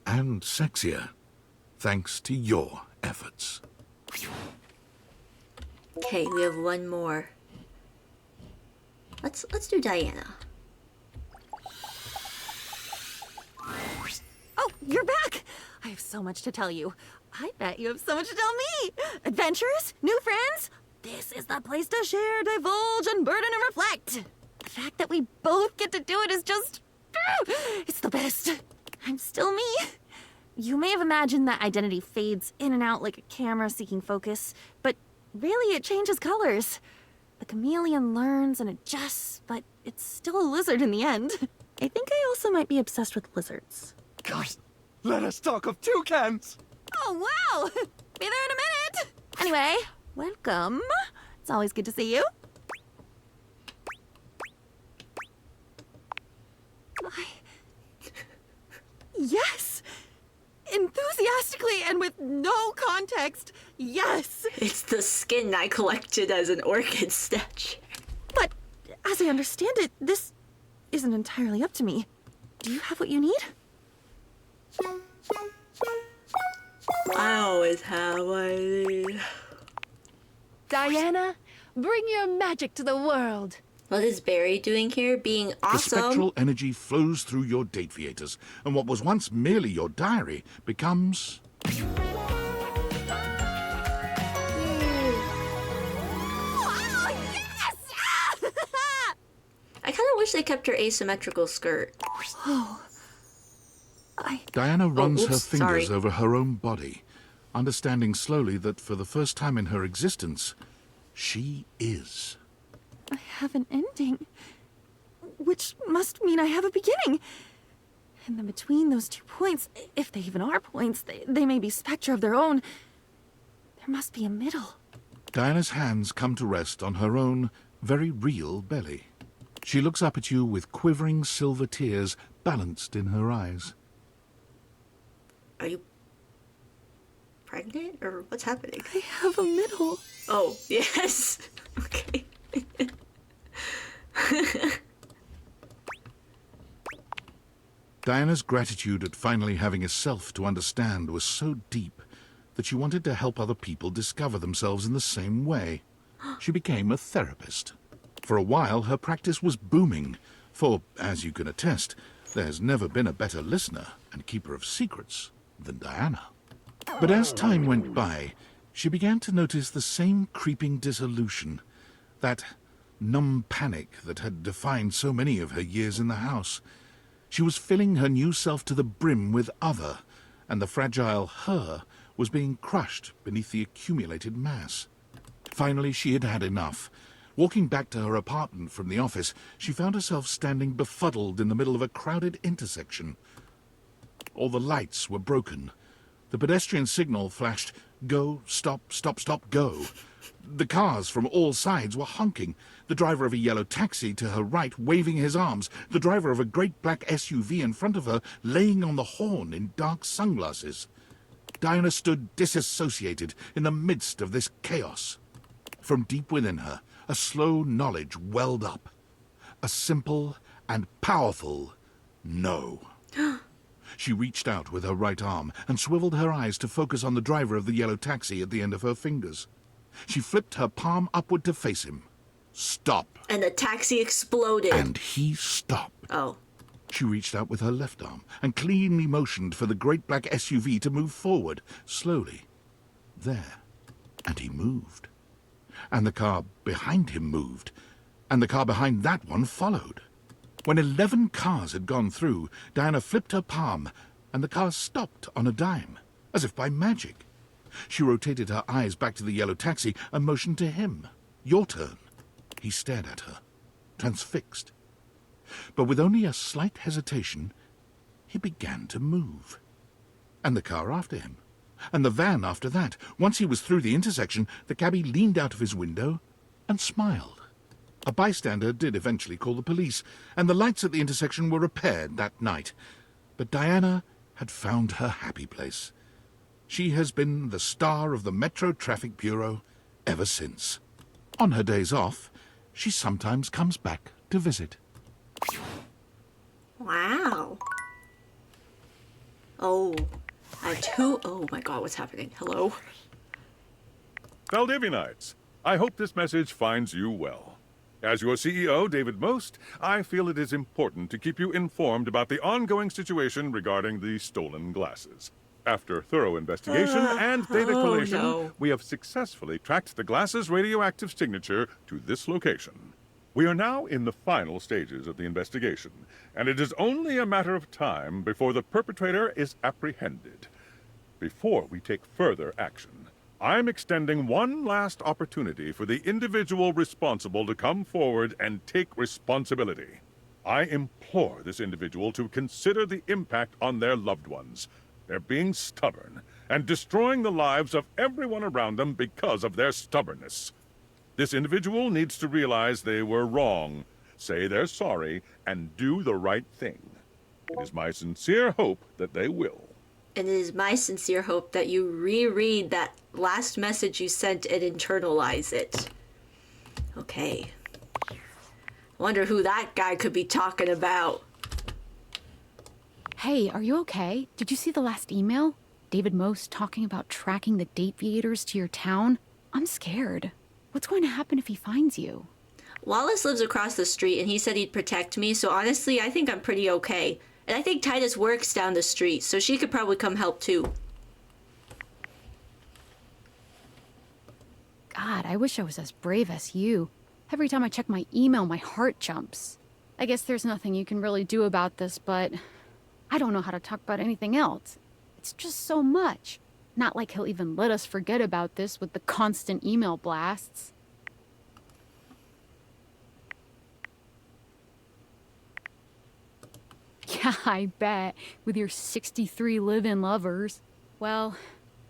and sexier, thanks to your efforts. Okay, we have one more. Let's do Diana. Oh, you're back! I have so much to tell you. I bet you have so much to tell me! Adventures? New friends? This is the place to share, divulge, unburden, and reflect! The fact that we both get to do it is just... it's the best. I'm still me. You may have imagined that identity fades in and out like a camera seeking focus, but really it changes colors. The chameleon learns and adjusts, but it's still a lizard in the end. I think I also might be obsessed with lizards. Gosh, let us talk of toucans. Oh, wow! Be there in a minute! Anyway, welcome. It's always good to see you. Yes! Enthusiastically and with no context, yes! It's the skin I collected as an orchid statue. But, as I understand it, this isn't entirely up to me. Do you have what you need? I always have what I need. Diana, bring your magic to the world. What is Barry doing here? Being The awesome? spectral energy flows through your deviators, and what was once merely your diary becomes... I kind of wish they kept her asymmetrical skirt. Diana runs her oops, fingers sorry. over her own body, understanding slowly that for the first time in her existence, she is. I have an ending, which must mean I have a beginning. And then between those 2 points, if they even are points, they may be spectra of their own. There must be a middle. Diana's hands come to rest on her own very real belly. She looks up at you with quivering silver tears balanced in her eyes. Are you pregnant or what's happening? I have a middle. Oh, yes. Okay. Diana's gratitude at finally having a self to understand was so deep that she wanted to help other people discover themselves in the same way. She became a therapist. For a while, her practice was booming, for, as you can attest, there's never been a better listener and keeper of secrets than Diana. But as time went by, she began to notice the same creeping dissolution, that numb panic that had defined so many of her years in the house. She was filling her new self to the brim with other, and the fragile her was being crushed beneath the accumulated mass. Finally, she had had enough. Walking back to her apartment from the office, she found herself standing befuddled in the middle of a crowded intersection. All the lights were broken. The pedestrian signal flashed, "Go, stop, stop, stop, go." The cars from all sides were honking. The driver of a yellow taxi to her right waving his arms. The driver of a great black SUV in front of her laying on the horn in dark sunglasses. Diana stood disassociated in the midst of this chaos. From deep within her, a slow knowledge welled up. A simple and powerful no. She reached out with her right arm and swiveled her eyes to focus on the driver of the yellow taxi at the end of her fingers. She flipped her palm upward to face him. Stop. And the taxi exploded. And he stopped. Oh. She reached out with her left arm and cleanly motioned for the great black SUV to move forward, slowly. There. And he moved. And the car behind him moved. And the car behind that one followed. When 11 cars had gone through, Diana flipped her palm, and the car stopped on a dime, as if by magic. She rotated her eyes back to the yellow taxi and motioned to him. Your turn. He stared at her, transfixed. But with only a slight hesitation, he began to move. And the car after him. And the van after that. Once he was through the intersection, the cabbie leaned out of his window and smiled. A bystander did eventually call the police, and the lights at the intersection were repaired that night. But Diana had found her happy place. She has been the star of the Metro Traffic Bureau ever since. On her days off, she sometimes comes back to visit. Wow. Oh. I have two. Oh my god, what's happening? Hello? Valdivianites, I hope this message finds you well. As your CEO, David Most, I feel it is important to keep you informed about the ongoing situation regarding the stolen glasses. After thorough investigation and data collation, we have successfully tracked the glasses' radioactive signature to this location. We are now in the final stages of the investigation, and it is only a matter of time before the perpetrator is apprehended. Before we take further action, I'm extending one last opportunity for the individual responsible to come forward and take responsibility. I implore this individual to consider the impact on their loved ones. They're being stubborn and destroying the lives of everyone around them because of their stubbornness. This individual needs to realize they were wrong, say they're sorry, and do the right thing. It is my sincere hope that they will. And it is my sincere hope that you reread that last message you sent and internalize it. Okay. Wonder who that guy could be talking about. Hey, are you okay? Did you see the last email? David Most talking about tracking the deviators to your town? I'm scared. What's going to happen if he finds you? Wallace lives across the street and he said he'd protect me, so honestly, I think I'm pretty okay. And I think Titus works down the street, so she could probably come help too. God, I wish I was as brave as you. Every time I check my email, my heart jumps. I guess there's nothing you can really do about this, but I don't know how to talk about anything else. It's just so much. Not like he'll even let us forget about this with the constant email blasts. Yeah, I bet. With your 63 live-in lovers. Well,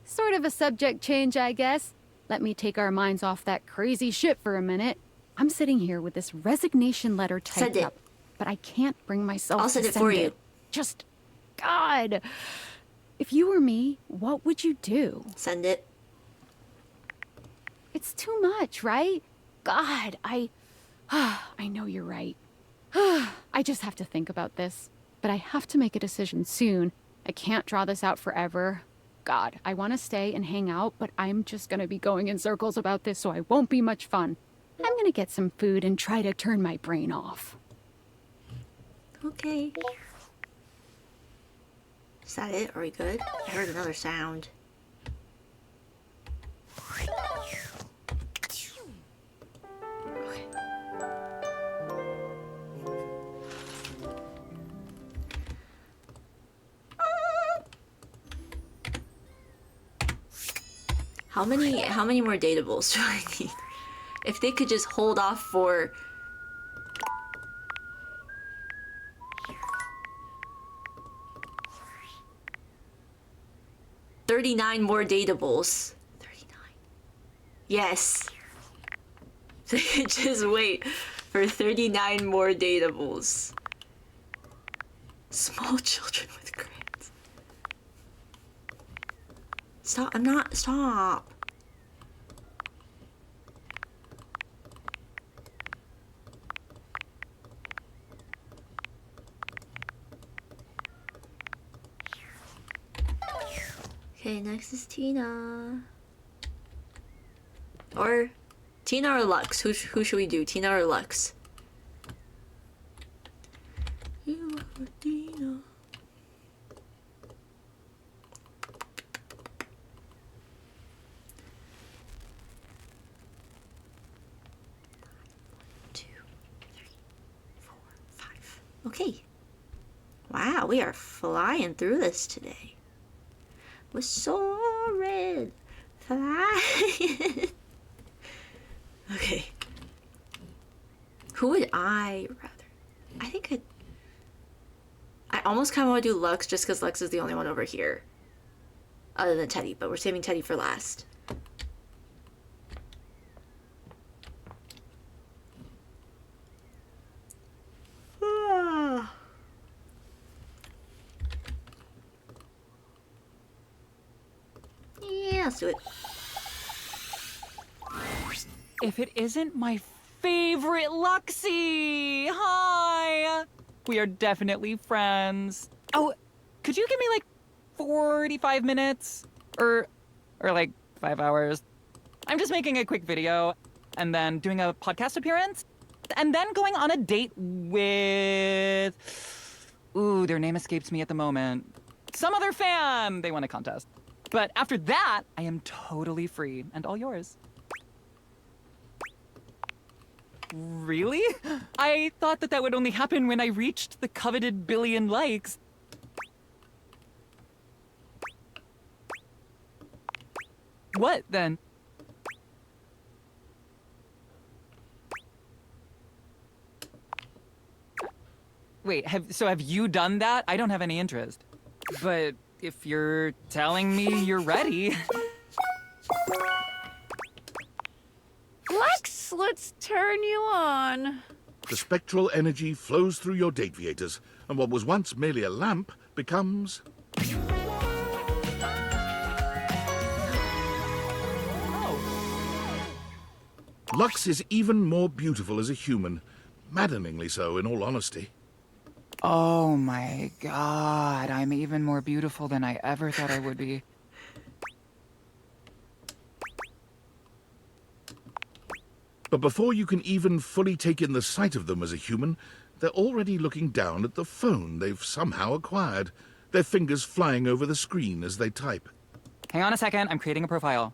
sort of a subject change, I guess. Let me take our minds off that crazy shit for a minute. I'm sitting here with this resignation letter typed up, but I can't bring myself to send it. I'll send it for you. Just, God. If you were me, what would you do? Send it. It's too much, right? God, I know you're right. I just have to think about this. But I have to make a decision soon. I can't draw this out forever. God, I want to stay and hang out, but I'm just gonna be going in circles about this, so I won't be much fun. I'm gonna get some food and try to turn my brain off. Okay. Is that it? Are we good? I heard another sound. Okay. How many more datables do I need? If they could just hold off for 39 more datables. 39. Yes. They could just wait for 39 more datables. Small children with grants. Stop. I'm not. Stop. Okay, next is Tina. Or Tina or Lux? Who should we do? Tina or Lux? You are Tina. Two, three, 4, 5. Okay. Wow, we are flying through this today. We're soaring, flying. Okay. Who would I rather? I think I almost kind of want to do Lux just because Lux is the only one over here. Other than Teddy, but we're saving Teddy for last. Yeah, let's do it. If it isn't my favorite Luxie! Hi! We are definitely friends. Oh, could you give me like 45 minutes? Or like 5 hours? I'm just making a quick video and then doing a podcast appearance and then going on a date with... Ooh, their name escapes me at the moment. Some other fan! They won a contest. But after that, I am totally free and all yours. Really? I thought that would only happen when I reached the coveted billion likes. What then? Wait, have you done that? I don't have any interest. But if you're telling me you're ready... Lux, let's turn you on. The spectral energy flows through your Dateviators, and what was once merely a lamp becomes... Lux is even more beautiful as a human. Maddeningly so, in all honesty. Oh my god, I'm even more beautiful than I ever thought I would be. But before you can even fully take in the sight of them as a human, they're already looking down at the phone they've somehow acquired, their fingers flying over the screen as they type. Hang on a second, I'm creating a profile.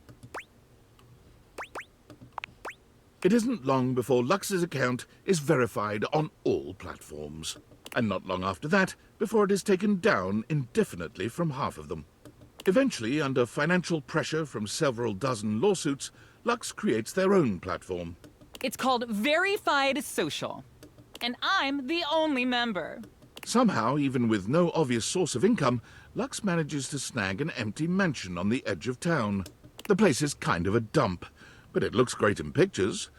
It isn't long before Lux's account is verified on all platforms. And not long after that, before it is taken down indefinitely from half of them. Eventually, under financial pressure from several dozen lawsuits, Lux creates their own platform. It's called Verified Social. And I'm the only member. Somehow, even with no obvious source of income, Lux manages to snag an empty mansion on the edge of town. The place is kind of a dump, but it looks great in pictures,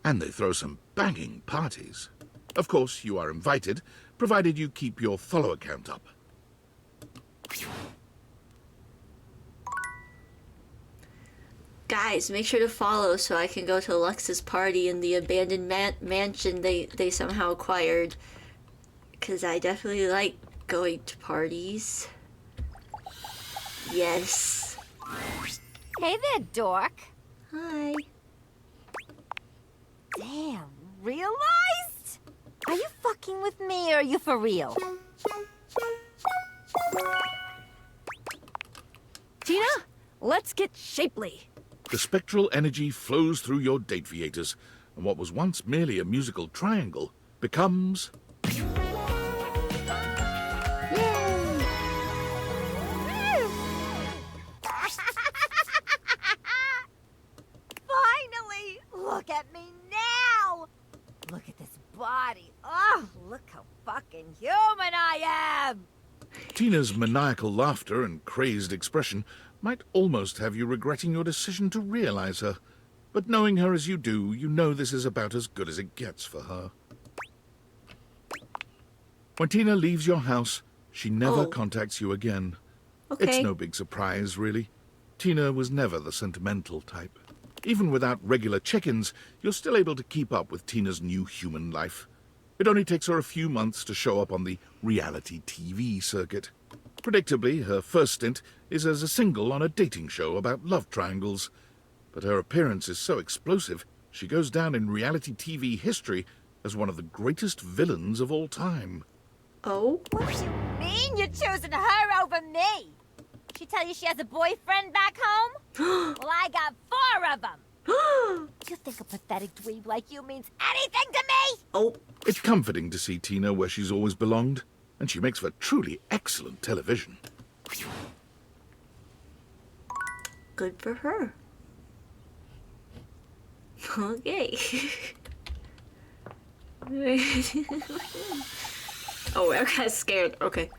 and they throw some banging parties. Of course, you are invited, provided you keep your follow count up. Guys, make sure to follow so I can go to Lux's party in the abandoned mansion they somehow acquired. Because I definitely like going to parties. Yes. Hey there, dork. Hi. Damn, realized? Are you fucking with me or are you for real? Tina, let's get shapely. The spectral energy flows through your dateviators, and what was once merely a musical triangle becomes... Finally! Look at me now! Look at this body. Oh, look how fucking human I am! Tina's maniacal laughter and crazed expression might almost have you regretting your decision to realize her. But knowing her as you do, you know this is about as good as it gets for her. When Tina leaves your house, she never contacts you again. Okay. It's no big surprise, really. Tina was never the sentimental type. Even without regular check-ins, you're still able to keep up with Tina's new human life. It only takes her a few months to show up on the reality TV circuit. Predictably, her first stint is as a single on a dating show about love triangles. But her appearance is so explosive, she goes down in reality TV history as one of the greatest villains of all time. Oh? What do you mean you're choosing her over me? She tell you she has a boyfriend back home? Well, I got 4 of them. You think a pathetic dweeb like you means anything to me? Oh. It's comforting to see Tina where she's always belonged, and she makes for truly excellent television. Good for her. Okay. Oh, I'm kind of scared. Okay.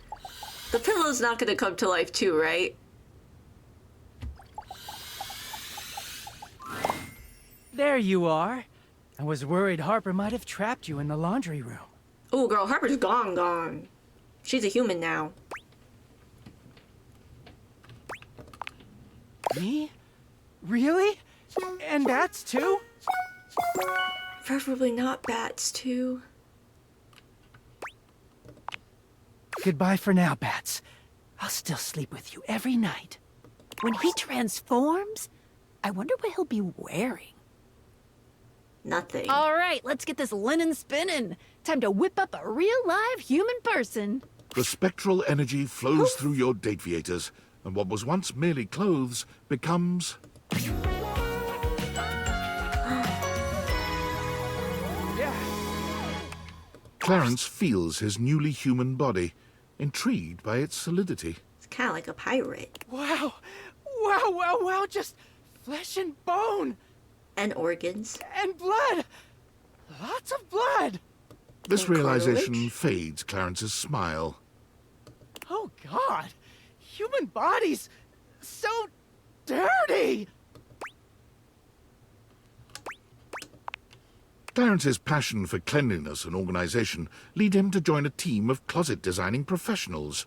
The pillow's not gonna come to life too, right? There you are. I was worried Harper might have trapped you in the laundry room. Oh, girl, Harper's gone. She's a human now. Me? Really? And bats too? Preferably not bats too. Goodbye for now, bats. I'll still sleep with you every night. When he transforms, I wonder what he'll be wearing. Nothing. All right, let's get this linen spinning. Time to whip up a real live human person. The spectral energy flows through your dateviators, and what was once merely clothes becomes... Clarence feels his newly human body, intrigued by its solidity. It's kind of like a pirate. Wow! Wow, wow, wow! Just flesh and bone! And organs. And blood! Lots of blood! This And realization cartilage. fades Clarence's smile. Oh, God! Human bodies! So dirty! Clarence's passion for cleanliness and organization lead him to join a team of closet designing professionals.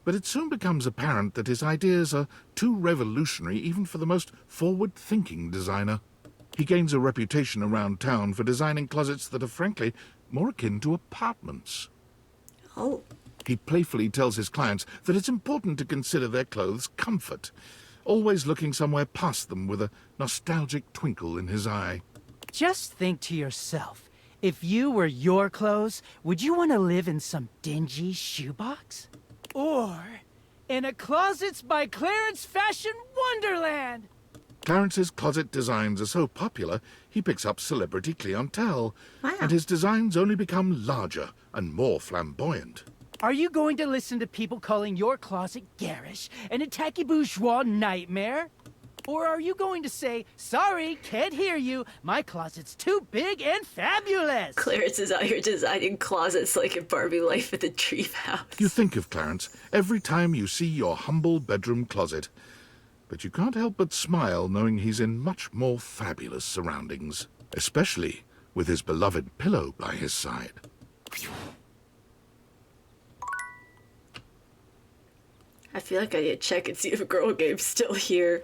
But it soon becomes apparent that his ideas are too revolutionary even for the most forward-thinking designer. He gains a reputation around town for designing closets that are frankly more akin to apartments. Oh. He playfully tells his clients that it's important to consider their clothes' comfort, always looking somewhere past them with a nostalgic twinkle in his eye. Just think to yourself, if you were your clothes, would you want to live in some dingy shoebox? Or in a Closets by Clarence fashion wonderland? Clarence's closet designs are so popular, he picks up celebrity clientele, Wow. and his designs only become larger and more flamboyant. Are you going to listen to people calling your closet garish and a tacky bourgeois nightmare? Or are you going to say, sorry, can't hear you, my closet's too big and fabulous? Clarence is out here designing closets like in Barbie Life at the Treehouse. You think of Clarence every time you see your humble bedroom closet, but you can't help but smile knowing he's in much more fabulous surroundings, especially with his beloved pillow by his side. I feel like I need to check and see if Girl Game's still here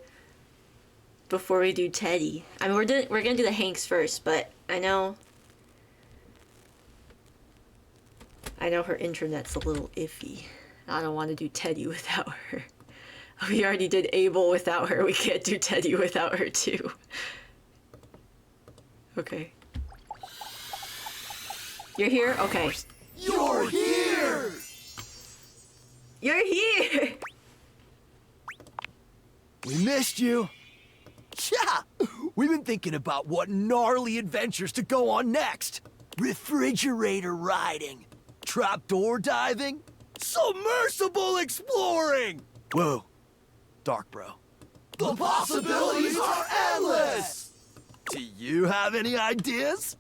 before we do Teddy. I mean, we're gonna do the Hanks first, but I know her internet's a little iffy. I don't want to do Teddy without her. We already did Abel without her. We can't do Teddy without her too. Okay. You're here? Okay. You're here! You're here! We missed you. Yeah, we've been thinking about what gnarly adventures to go on next. Refrigerator riding, trapdoor diving, submersible exploring. Whoa, dark bro. The possibilities are endless! Do you have any ideas?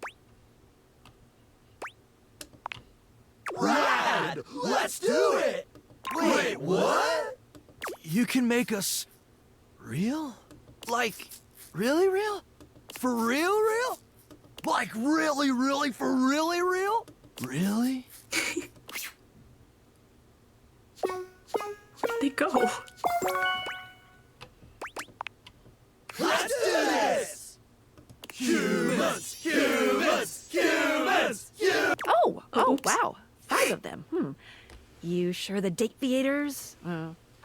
Rad! Let's do it! Wait, what? You can make us real? Like, really real? For real real? Like really, really, for really real? Really? Where'd they go? Let's do this! Humans! Humans! Humans! Humans! Oh, wow. 5 of them. You sure the date theaters?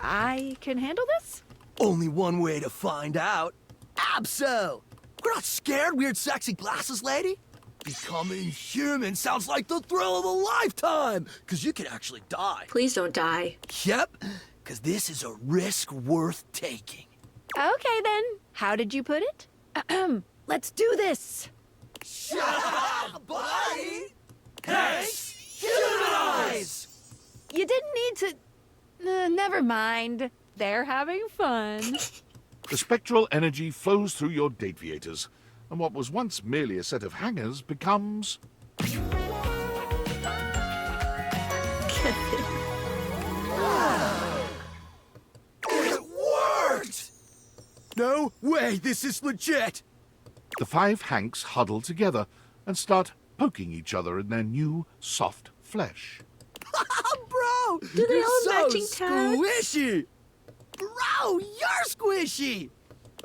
I can handle this? Only one way to find out. Abso! We're not scared, weird sexy glasses lady. Becoming human sounds like the thrill of a lifetime, because you can actually die. Please don't die. Yep, because this is a risk worth taking. Okay, then. How did you put it? Let's do this. Shut up, buddy! Hey, humanize! You didn't need to... never mind. They're having fun. The spectral energy flows through your dateviators, and what was once merely a set of hangers becomes... It worked! No way, this is legit! The 5 Hanks huddle together and start poking each other in their new, soft flesh. Bro! Do they you're all so have matching tags? squishy! Bro, you're squishy!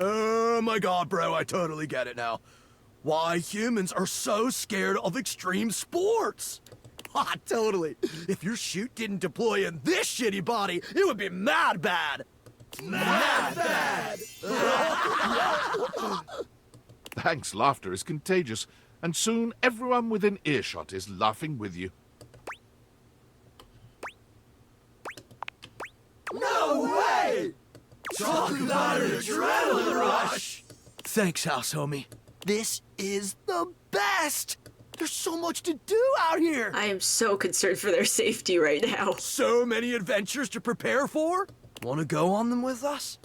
Oh my god, bro, I totally get it now. Why humans are so scared of extreme sports. Ah, totally. If your chute didn't deploy in this shitty body, it would be mad bad. Mad bad! Hank's laughter is contagious, and soon everyone within earshot is laughing with you. No way! Talk about an adrenaline rush! Thanks, house homie. This is the best! There's so much to do out here! I am so concerned for their safety right now. So many adventures to prepare for? Want to go on them with us?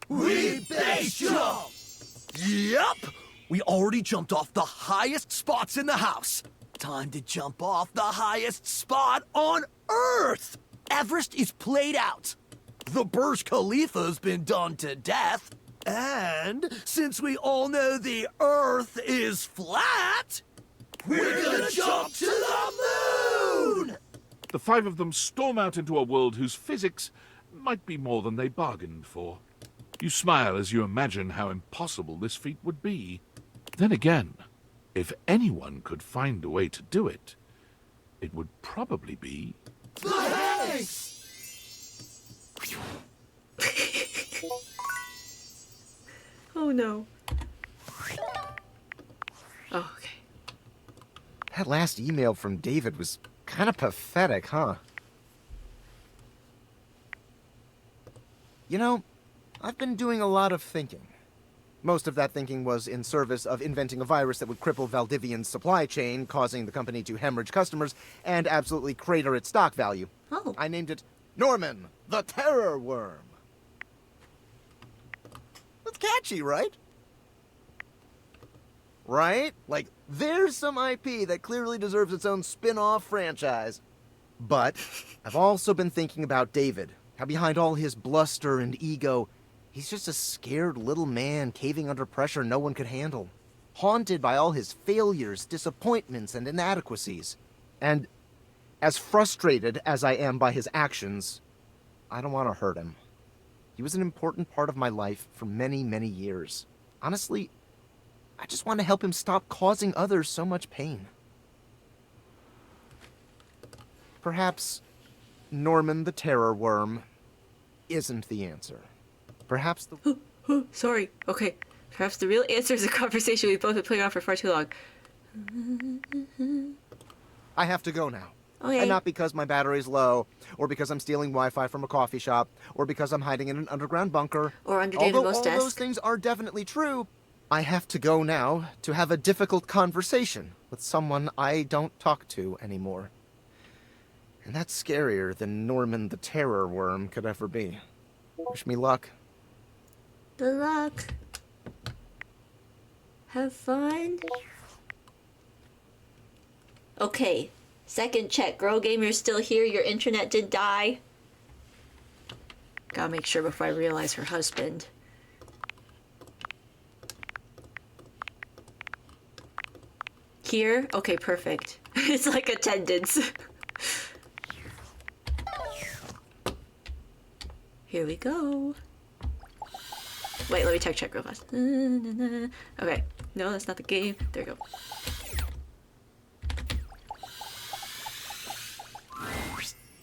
We base jump! Yep! We already jumped off the highest spots in the house. Time to jump off the highest spot on Earth! Everest is played out. The Burj Khalifa's been done to death. And since we all know the Earth is flat, we're gonna jump to the moon! The 5 of them storm out into a world whose physics might be more than they bargained for. You smile as you imagine how impossible this feat would be. Then again, if anyone could find a way to do it, it would probably be... The Hanks! Oh no. Oh, okay. That last email from David was kind of pathetic, huh? You know, I've been doing a lot of thinking. Most of that thinking was in service of inventing a virus that would cripple Valdivian's supply chain, causing the company to hemorrhage customers and absolutely crater its stock value. Oh. I named it Norman, the Terror Worm. That's catchy, right? Right? Like, there's some IP that clearly deserves its own spin-off franchise. But I've also been thinking about David, how behind all his bluster and ego, he's just a scared little man caving under pressure no one could handle, haunted by all his failures, disappointments, and inadequacies. And as frustrated as I am by his actions, I don't want to hurt him. He was an important part of my life for many, many years. Honestly, I just want to help him stop causing others so much pain. Perhaps Norman the Terror Worm isn't the answer. Perhaps the... Sorry. Okay. Perhaps the real answer is a conversation we've both been putting on for far too long. I have to go now. Okay. And not because my battery's low, or because I'm stealing Wi-Fi from a coffee shop, or because I'm hiding in an underground bunker. Or under David Although Most all desk. those things are definitely true, I have to go now to have a difficult conversation with someone I don't talk to anymore. And that's scarier than Norman the Terror Worm could ever be. Wish me luck. Good luck. Have fun. Okay. Second check. Girl Gamer's still here. Your internet did die. Gotta make sure before I realize her husband. Here? Okay, perfect. It's like attendance. Here we go. Wait, let me check real fast. Okay. No, that's not the game. There we go.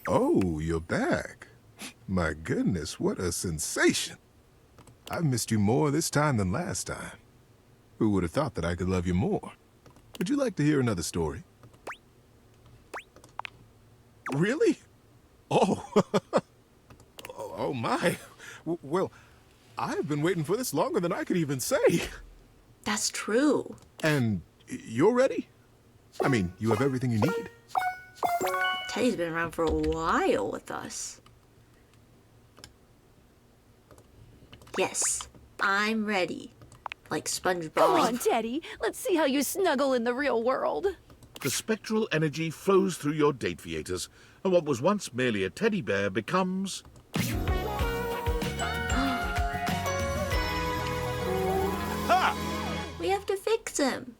Oh, you're back. My goodness, what a sensation. I've missed you more this time than last time. Who would have thought that I could love you more? Would you like to hear another story? Really? Oh. Oh my. Well, I've been waiting for this longer than I could even say. That's true. And you're ready? I mean, you have everything you need. Teddy's been around for a while with us. Yes, I'm ready. Like SpongeBob. Come on, Teddy. Let's see how you snuggle in the real world. The spectral energy flows through your date theaters, and what was once merely a teddy bear becomes... We have to fix him.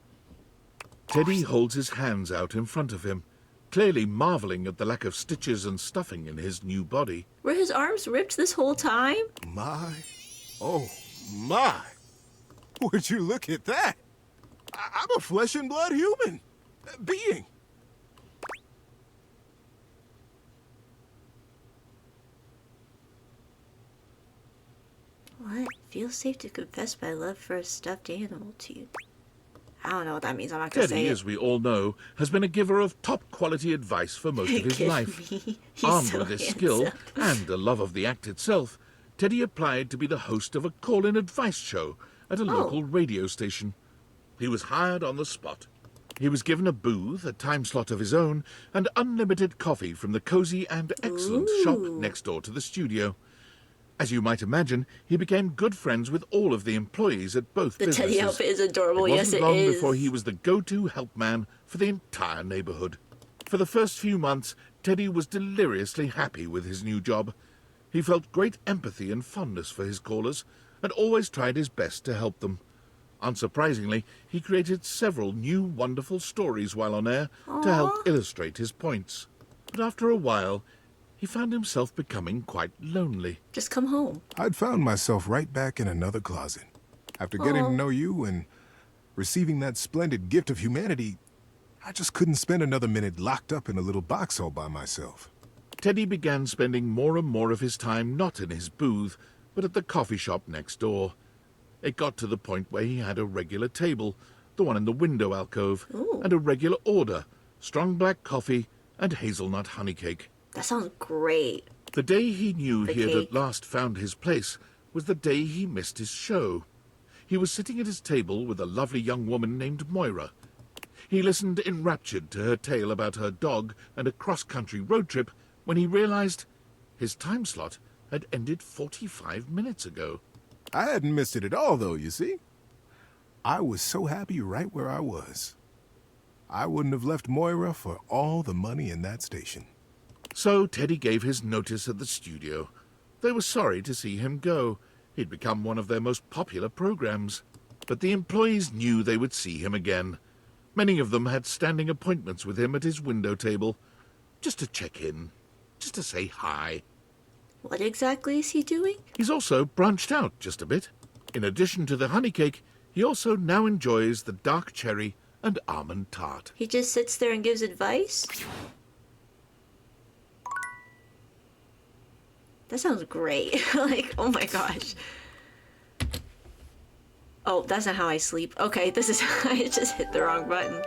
Teddy holds his hands out in front of him, clearly marveling at the lack of stitches and stuffing in his new body. Were his arms ripped this whole time? My, oh my. Would you look at that? I'm a flesh and blood human being. What? Feels safe to confess my love for a stuffed animal to you. I don't know what that means. I'm not gonna Teddy, say as we all know, has been a giver of top-quality advice for most of his Kid life. me. He's Armed so with this handsome. skill and a love of the act itself, Teddy applied to be the host of a call-in advice show at a local radio station. He was hired on the spot. He was given a booth, a time slot of his own, and unlimited coffee from the cozy and excellent shop next door to the studio. As you might imagine, he became good friends with all of the employees at both The businesses. Teddy outfit is adorable. It Yes, wasn't it long is. before he was the go-to help man for the entire neighborhood. For the first few months, Teddy was deliriously happy with his new job. He felt great empathy and fondness for his callers, and always tried his best to help them. Unsurprisingly, he created several new wonderful stories while on air to help illustrate his points. But after a while, he found himself becoming quite lonely. Just come home. I'd found myself right back in another closet. After getting to know you and receiving that splendid gift of humanity, I just couldn't spend another minute locked up in a little box all by myself. Teddy began spending more and more of his time not in his booth, but at the coffee shop next door. It got to the point where he had a regular table, the one in the window alcove, and a regular order, strong black coffee and hazelnut honey cake. That sounds great. The day he knew The he had cake. at last found his place was the day he missed his show. He was sitting at his table with a lovely young woman named Moira. He listened enraptured to her tale about her dog and a cross-country road trip when he realized his time slot had ended 45 minutes ago. I hadn't missed it at all, though, you see. I was so happy right where I was. I wouldn't have left Moira for all the money in that station. So Teddy gave his notice at the studio. They were sorry to see him go. He'd become one of their most popular programs. But the employees knew they would see him again. Many of them had standing appointments with him at his window table, just to check in, just to say hi. What exactly is he doing? He's also branched out just a bit. In addition to the honey cake, he also now enjoys the dark cherry and almond tart. He just sits there and gives advice? That sounds great. Like, oh my gosh. Oh, that's not how I sleep. Okay, this is how I just hit the wrong button.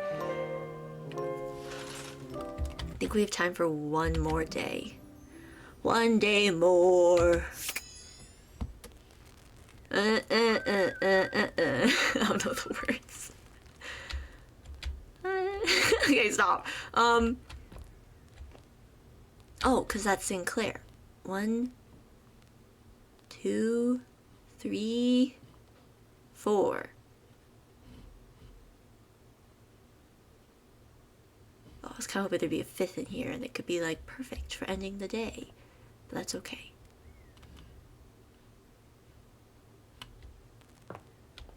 I think we have time for one more day. One day more. I don't know the words. Okay, stop. Oh, because that's Sinclair. 1, 2, 3, 4. Oh, I was kind of hoping there'd be a 5th in here and it could be like perfect for ending the day. But that's okay.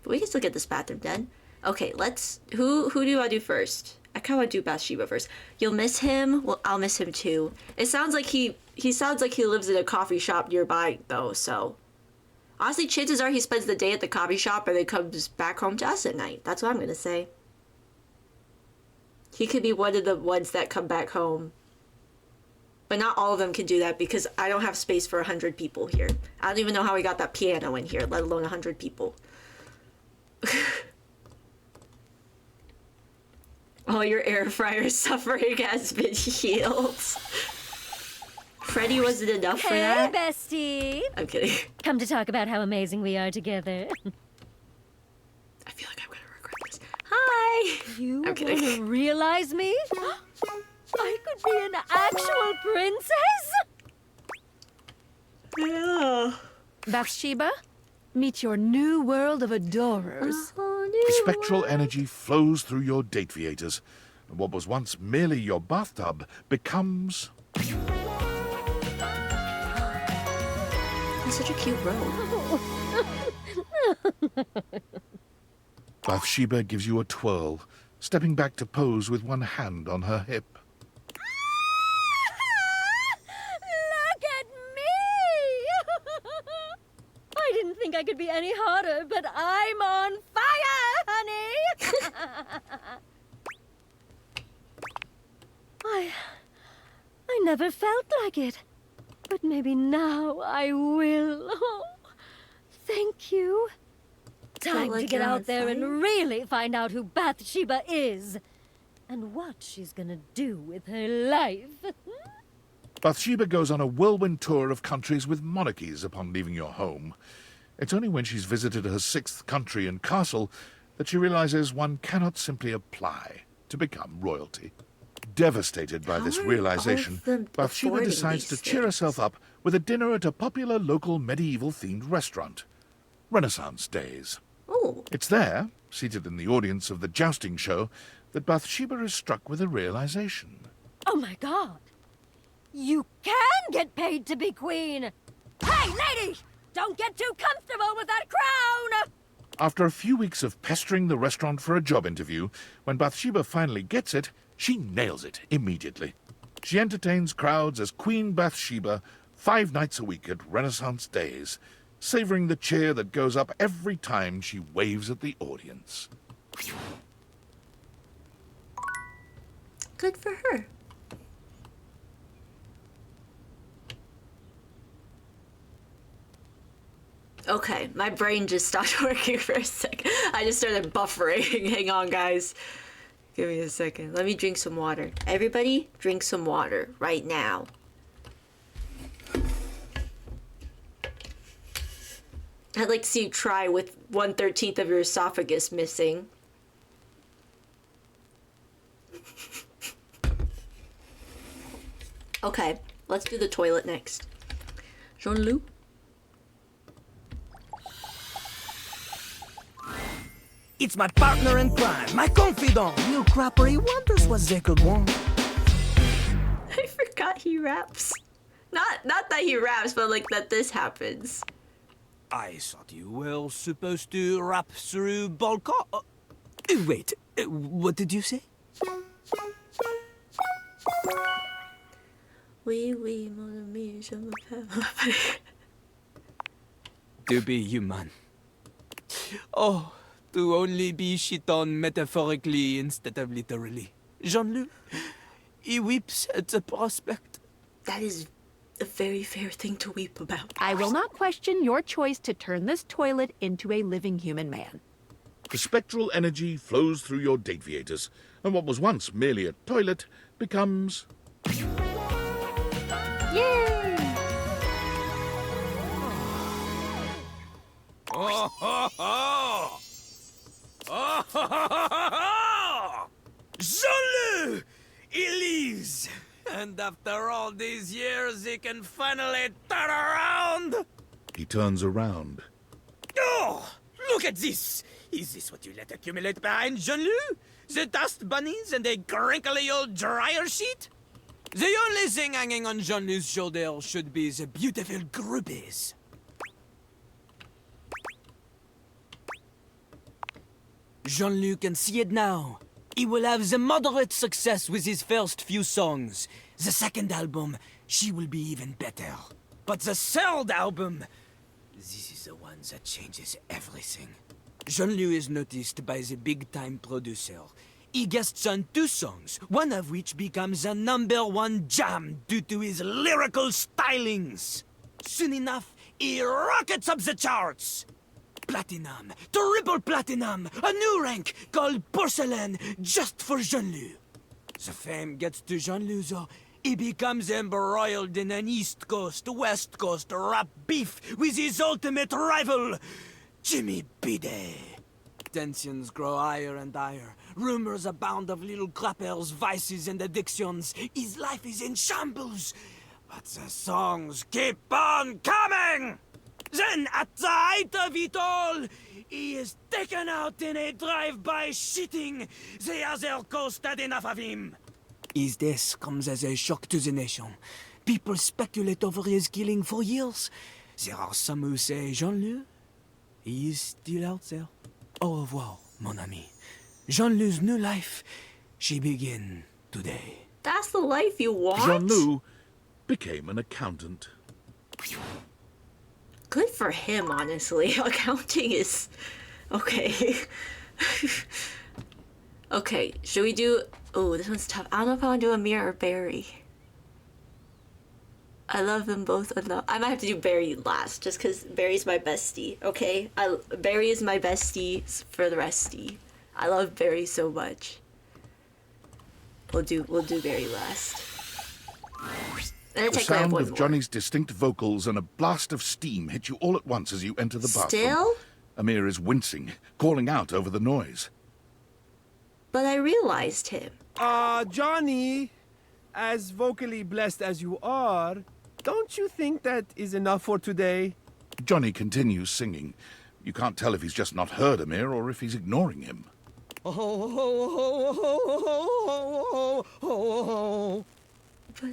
But we can still get this bathroom done. Okay, let's... Who do I do first? I kind of want to do Bathsheba first. You'll miss him? Well, I'll miss him too. It sounds like he sounds like he lives in a coffee shop nearby, though, so... Honestly, chances are he spends the day at the coffee shop and then comes back home to us at night. That's what I'm gonna say. He could be one of the ones that come back home. But not all of them can do that because I don't have space for 100 people here. I don't even know how we got that piano in here, let alone 100 people. Oh, your air fryer suffering has been healed. Freddy wasn't enough for that? Hey, bestie. I'm kidding. Come to talk about how amazing we are together. I feel like I'm gonna regret this. Hi! You I'm kidding. wanna realize me? I could be an actual princess? Yeah. Bathsheba, meet your new world of adorers. Spectral energy flows through your date theaters, and what was once merely your bathtub becomes... That's such a cute robe. Bathsheba gives you a twirl, stepping back to pose with one hand on her hip. Look at me! I didn't think I could be any hotter, but I'm on fire, honey! I never felt like it. But maybe now I will. Oh, thank you. Time to get out there and really find out who Bathsheba is. And what she's gonna do with her life. Bathsheba goes on a whirlwind tour of countries with monarchies upon leaving your home. It's only when she's visited her 6th country and castle that she realizes one cannot simply apply to become royalty. Devastated by this realization, Bathsheba decides to cheer herself up with a dinner at a popular local medieval-themed restaurant, Renaissance Days. Ooh. It's there, seated in the audience of the jousting show, that Bathsheba is struck with a realization. Oh my god! You can get paid to be queen! Hey, lady! Don't get too comfortable with that crown! After a few weeks of pestering the restaurant for a job interview, when Bathsheba finally gets it, she nails it immediately. She entertains crowds as Queen Bathsheba 5 nights a week at Renaissance Days, savoring the cheer that goes up every time she waves at the audience. Good for her. Okay, my brain just stopped working for a second. I just started buffering. Hang on, guys. Give me a second. Let me drink some water. Everybody, drink some water right now. I'd like to see you try with 1/13 of your esophagus missing. Okay, let's do the toilet next. Jean-Loup? It's my partner in crime, my confidant. Real crapper, he wonders what they could want. I forgot he raps. Not that he raps, but like that this happens. I thought you were supposed to rap through Balkan. Wait, what did you say? Oui, oui, mon ami, je m'appelle. To be human. Oh, to only be shit on metaphorically instead of literally. Jean-Luc, he weeps at the prospect. That is a very fair thing to weep about. I will not question your choice to turn this toilet into a living human man. The spectral energy flows through your Dateviators, and what was once merely a toilet becomes... Yay! Oh, ho, ho! Oh, ho, ho, ho, ho! Jean-Luc! Elise! And after all these years, he can finally turn around! He turns around. Oh! Look at this! Is this what you let accumulate behind Jean-Luc? The dust bunnies and a crinkly old dryer sheet? The only thing hanging on Jean-Luc's shoulder should be the beautiful groupies. Jean-Luc can see it now. He will have the moderate success with his first few songs. The second album, she will be even better. But the third album, this is the one that changes everything. Jean-Luc is noticed by the big-time producer. He guests on 2 songs, one of which becomes a #1 jam due to his lyrical stylings. Soon enough, he rockets up the charts. Platinum, triple platinum, a new rank called porcelain just for Jean-Luc. The fame gets to Jean-Luc, though. He becomes embroiled in an East Coast, West Coast rap beef with his ultimate rival, Jimmy Bidet. Tensions grow higher and higher. Rumors abound of little Clapper's vices and addictions. His life is in shambles. But the songs keep on coming! Then, at the height of it all, he is taken out in a drive-by shitting. The other coast had enough of him. His death comes as a shock to the nation. People speculate over his killing for years. There are some who say Jean-Luc, he is still out there. Au revoir, mon ami. Jean-Luc's new life, she begin today. That's the life you want? Jean-Luc became an accountant. Good for him, honestly. Accounting is... okay. Okay, should we do... Oh, this one's tough. I don't know if I want to do Amir or Barry. I love them both a lot. I might have to do Barry last, just because Barry's my bestie, okay? Barry is my bestie for the restie. I love Barry so much. We'll do Barry last. And The sound of Johnny's distinct vocals and a blast of steam hit you all at once as you enter the bathroom. Still? Amir is wincing, calling out over the noise. But I realized him. Johnny, as vocally blessed as you are, don't you think that is enough for today? Johnny continues singing. You can't tell if he's just not heard Amir or if he's ignoring him. But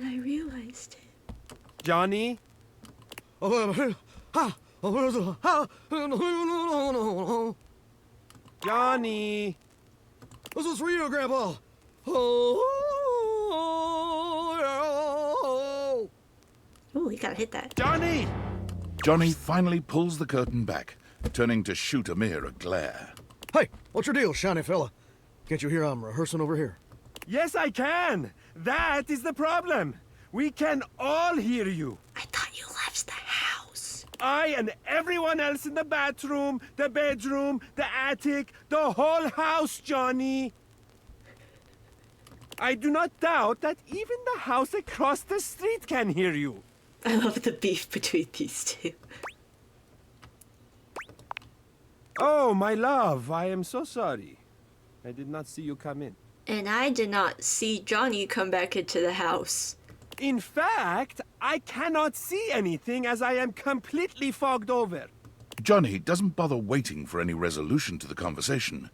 I realized it. Johnny? Johnny? This is for you, Grandpa. Oh, you gotta hit that. Johnny! Johnny finally pulls the curtain back, turning to shoot Amir a glare. Hey, what's your deal, shiny fella? Can't you hear I'm rehearsing over here? Yes, I can. That is the problem. We can all hear you. I thought you left the house. I and everyone else in the bathroom, the bedroom, the attic, the whole house, Johnny. I do not doubt that even the house across the street can hear you. I love the beef between these two. Oh, my love, I am so sorry. I did not see you come in. And I did not see Johnny come back into the house. In fact, I cannot see anything as I am completely fogged over. Johnny doesn't bother waiting for any resolution to the conversation.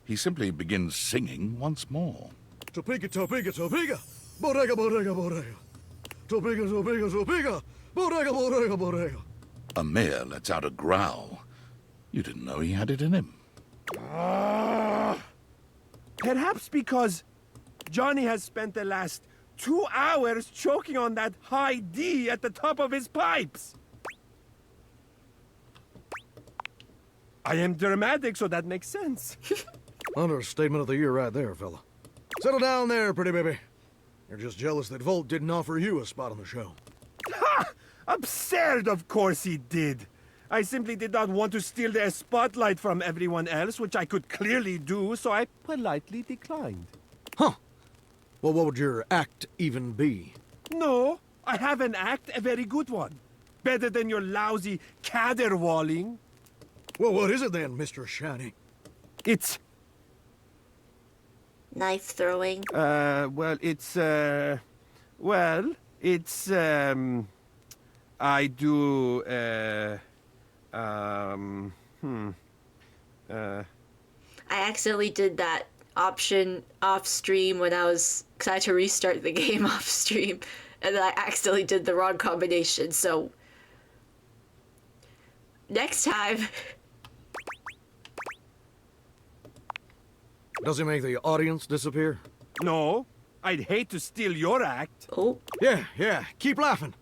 He simply begins singing once more. Topeka, Topeka, Topeka. Bodega, bodega, bodega. Topeka, Topeka, Topeka. Bodega, bodega, bodega. Amir lets out a growl. You didn't know he had it in him. Perhaps because Johnny has spent the last 2 hours choking on that high D at the top of his pipes. I am dramatic, so that makes sense. Understatement of the year right there, fella. Settle down there, pretty baby. You're just jealous that Volt didn't offer you a spot on the show. Ha! Absurd, of course he did. I simply did not want to steal the spotlight from everyone else, which I could clearly do, so I politely declined. Huh. Well, what would your act even be? No, I have an act, a very good one. Better than your lousy caterwauling. Well, what is it then, Mr. Shiny? It's... Knife throwing. I do, I accidentally did that option off stream when I was, because I had to restart the game off stream, and then I accidentally did the wrong combination, so next time. Does it make the audience disappear? No, I'd hate to steal your act. Oh. Yeah, keep laughing.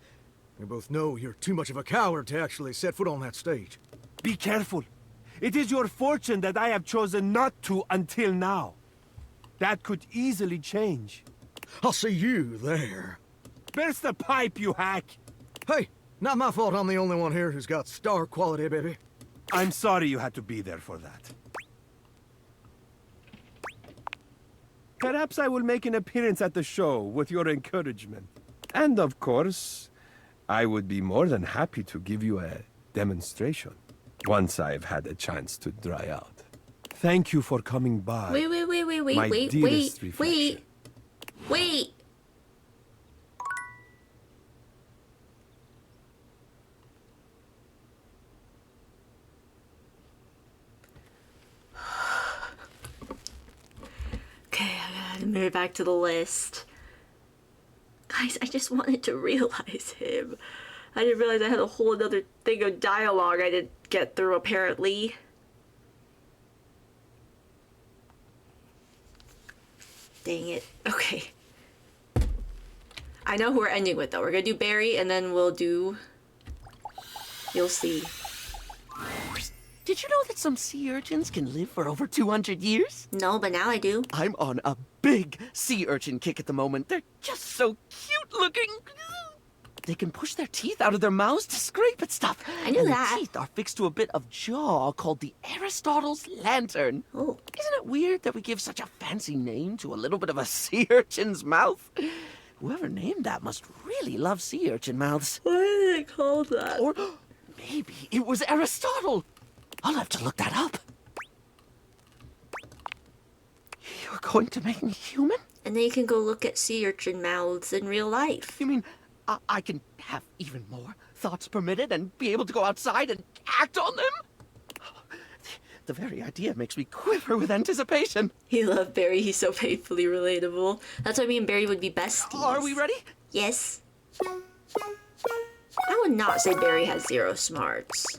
We both know you're too much of a coward to actually set foot on that stage. Be careful. It is your fortune that I have chosen not to until now. That could easily change. I'll see you there. Burst the pipe, you hack! Hey, not my fault I'm the only one here who's got star quality, baby. I'm sorry you had to be there for that. Perhaps I will make an appearance at the show with your encouragement. And of course, I would be more than happy to give you a demonstration once I've had a chance to dry out. Thank you for coming by. Wait. Okay, I gotta move back to the list. Guys, I just wanted to realize him. I didn't realize I had a whole other thing of dialogue I didn't get through, apparently. Dang it. Okay. I know who we're ending with, though. We're gonna do Barry, and then we'll do... You'll see. Did you know that some sea urchins can live for over 200 years? No, but now I do. I'm on a big sea urchin kick at the moment. They're just so cute looking. They can push their teeth out of their mouths to scrape at stuff. I knew and that. The teeth are fixed to a bit of jaw called the Aristotle's lantern. Oh. Isn't it weird that we give such a fancy name to a little bit of a sea urchin's mouth? Whoever named that must really love sea urchin mouths. Why did they call that? Or maybe it was Aristotle. I'll have to look that up. You're going to make me human? And then you can go look at sea urchin mouths in real life. You mean I can have even more thoughts permitted and be able to go outside and act on them? The very idea makes me quiver with anticipation. You love Barry, he's so painfully relatable. That's why me and Barry would be besties. Are we ready? Yes. I would not say Barry has 0 smarts.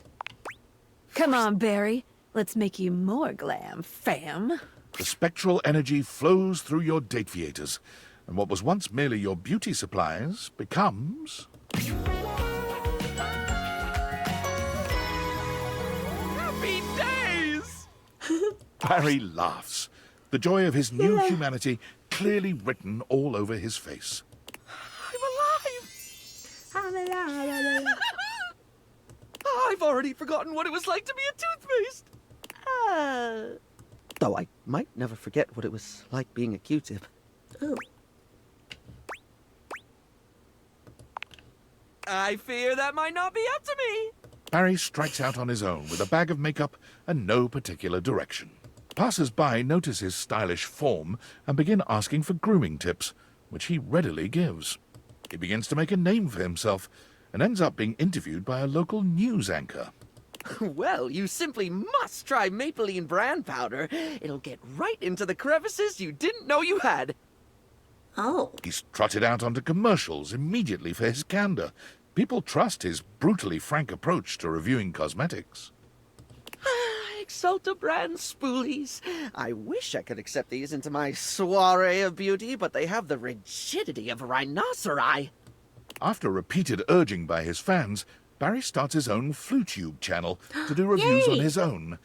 Come on, Barry. Let's make you more glam, fam. The spectral energy flows through your dateviators, and what was once merely your beauty supplies becomes... Happy days! Barry laughs, the joy of his new humanity clearly written all over his face. I'm alive! I've already forgotten what it was like to be a toothpaste. Though I might never forget what it was like being a Q-tip. Ooh. I fear that might not be up to me. Barry strikes out on his own with a bag of makeup and no particular direction. Passers-by notice his stylish form and begin asking for grooming tips, which he readily gives. He begins to make a name for himself and ends up being interviewed by a local news anchor. Well, you simply must try Maybelline brand powder. It'll get right into the crevices you didn't know you had. Oh. He's trotted out onto commercials immediately for his candor. People trust his brutally frank approach to reviewing cosmetics. Exalta brand spoolies. I wish I could accept these into my soiree of beauty, but they have the rigidity of a rhinoceri. After repeated urging by his fans, Barry starts his own FluTube channel to do reviews on his own.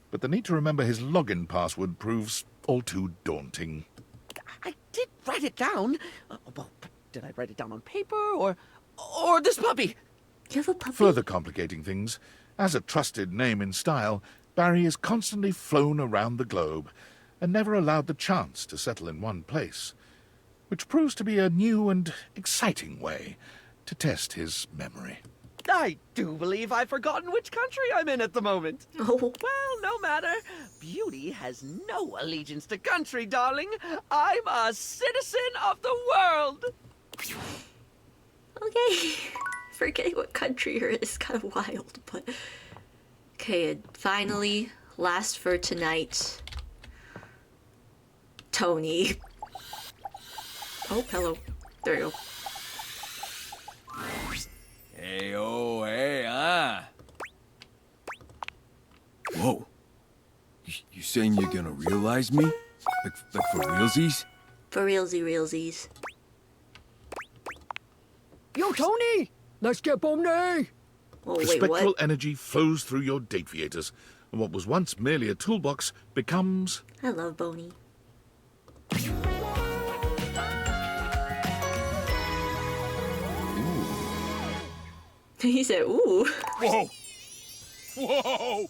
But the need to remember his login password proves all too daunting. I did write it down. Well, did I write it down on paper or Or this puppy? You have a puppy? Further complicating things, as a trusted name in style, Barry is constantly flown around the globe and never allowed the chance to settle in one place, which proves to be a new and exciting way to test his memory. I do believe I've forgotten which country I'm in at the moment. Oh. Well, no matter. Beauty has no allegiance to country, darling. I'm a citizen of the world. Okay. Forgetting what country you're in is kind of wild, but... Okay, and finally, last for tonight. Tony. Oh, hello. There you go. Hey, oh, hey, Whoa. You saying you're gonna realize me? Like for realsies? For realsies. Yo, Tony! Let's get Bonnie! Oh, wait, Spectral what? energy flows through your dateviators, and what was once merely a toolbox becomes... I love Boney. He said, ooh. Whoa! Whoa!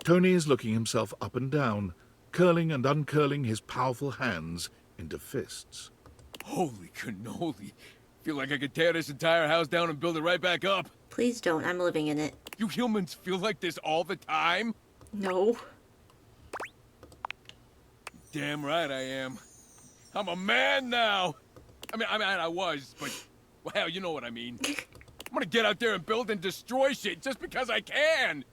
Tony is looking himself up and down, curling and uncurling his powerful hands into fists. Holy cannoli. Feel like I could tear this entire house down and build it right back up. Please don't. I'm living in it. You humans feel like this all the time? No. Damn right I am. I'm a man now. I mean, I was, but, well, you know what I mean. I'm gonna get out there and build and destroy shit just because I can.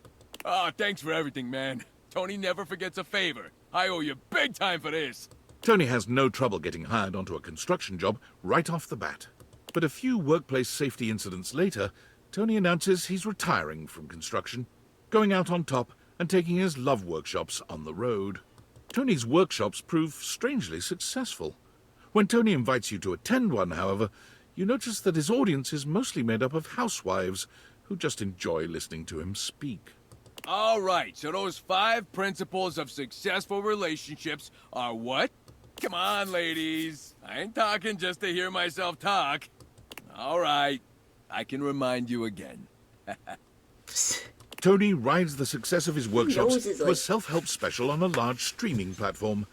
Ah, thanks for everything, man. Tony never forgets a favor. I owe you big time for this. Tony has no trouble getting hired onto a construction job right off the bat. But a few workplace safety incidents later, Tony announces he's retiring from construction, going out on top and taking his love workshops on the road. Tony's workshops prove strangely successful. When Tony invites you to attend one, however, you notice that his audience is mostly made up of housewives who just enjoy listening to him speak. All right, so those 5 principles of successful relationships are what? Come on, ladies. I ain't talking just to hear myself talk. All right, I can remind you again. Tony rides the success of his workshops to a like... self-help special on a large streaming platform.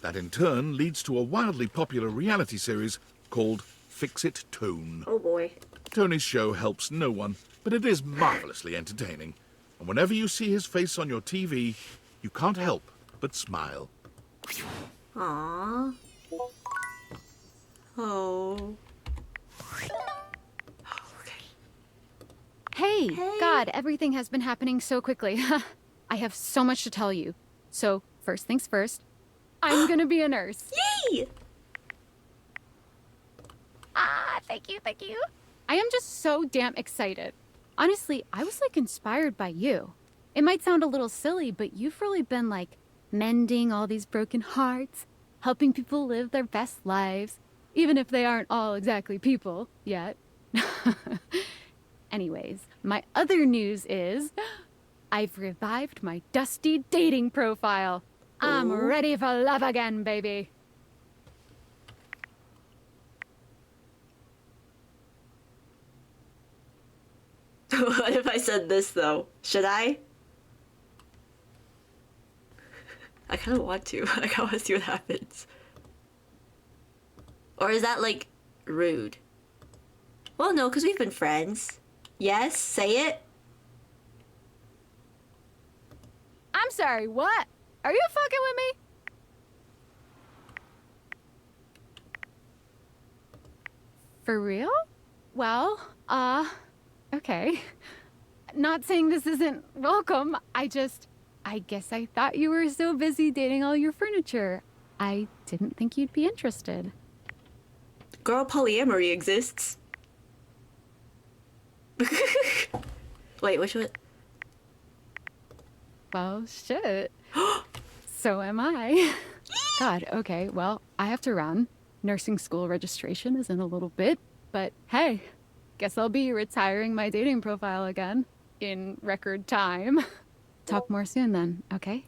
That in turn leads to a wildly popular reality series called Fix It Tone. Oh boy. Tony's show helps no one, but it is marvelously entertaining. And whenever you see his face on your TV, you can't help but smile. Aww. Oh. Hey, God, everything has been happening so quickly. I have so much to tell you. So, first things first, I'm gonna be a nurse. Yay! Ah, thank you, thank you. I am just so damn excited. Honestly, I was like inspired by you. It might sound a little silly, but you've really been like mending all these broken hearts, helping people live their best lives, even if they aren't all exactly people yet. Anyways, my other news is I've revived my dusty dating profile. I'm ready for love again, baby. What if I said this, though? Should I? I kind of want to. I kind of want to see what happens. Or is that, like, rude? Well, no, because we've been friends. Yes, say it. I'm sorry, what? Are you fucking with me? For real? Well, okay. Not saying this isn't welcome, I guess I thought you were so busy dating all your furniture. I didn't think you'd be interested. Girl, polyamory exists. Wait, which one? Well, shit. So am I. God, okay, well, I have to run. Nursing school registration is in a little bit, but hey, guess I'll be retiring my dating profile again in record time. Talk more soon then, okay?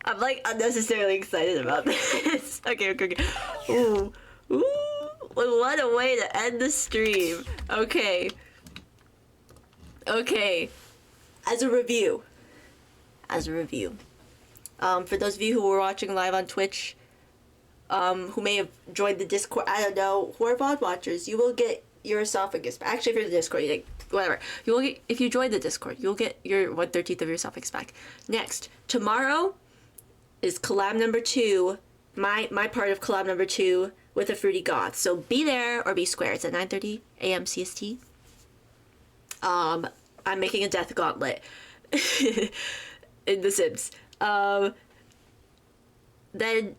I'm like unnecessarily excited about this. Okay. Ooh. Ooh. What a way to end the stream. Okay. Okay. As a review. For those of you who were watching live on Twitch, who may have joined the Discord, I don't know, who are VOD watchers, you will get your esophagus back. Actually, if you're in the Discord, you whatever. You will get, if you join the Discord, you'll get your 1/13 of your esophagus back. Next, tomorrow is collab number 2, my part of collab number 2 with a Fruity Goth. So be there or be square. It's at 9:30 a.m. CST. I'm making a death gauntlet in The Sims. Then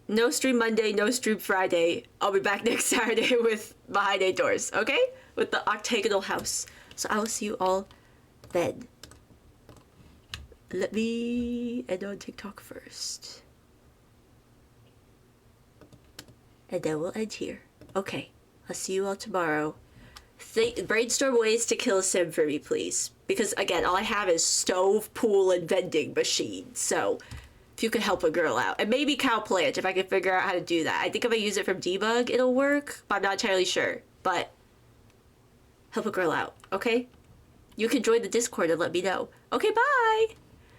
no stream Monday, no stream Friday. I'll be back next Saturday with Behind 8 Doors, okay? With the octagonal house. So I will see you all then. Let me end on TikTok first. And then we'll end here. Okay, I'll see you all tomorrow. Brainstorm ways to kill a sim for me, please. Because, again, all I have is stove, pool, and vending machine. So, if you could help a girl out. And maybe cow plant, if I can figure out how to do that. I think if I use it from debug, it'll work. But I'm not entirely sure. But, help a girl out, okay? You can join the Discord and let me know. Okay, bye!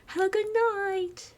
Have a good night!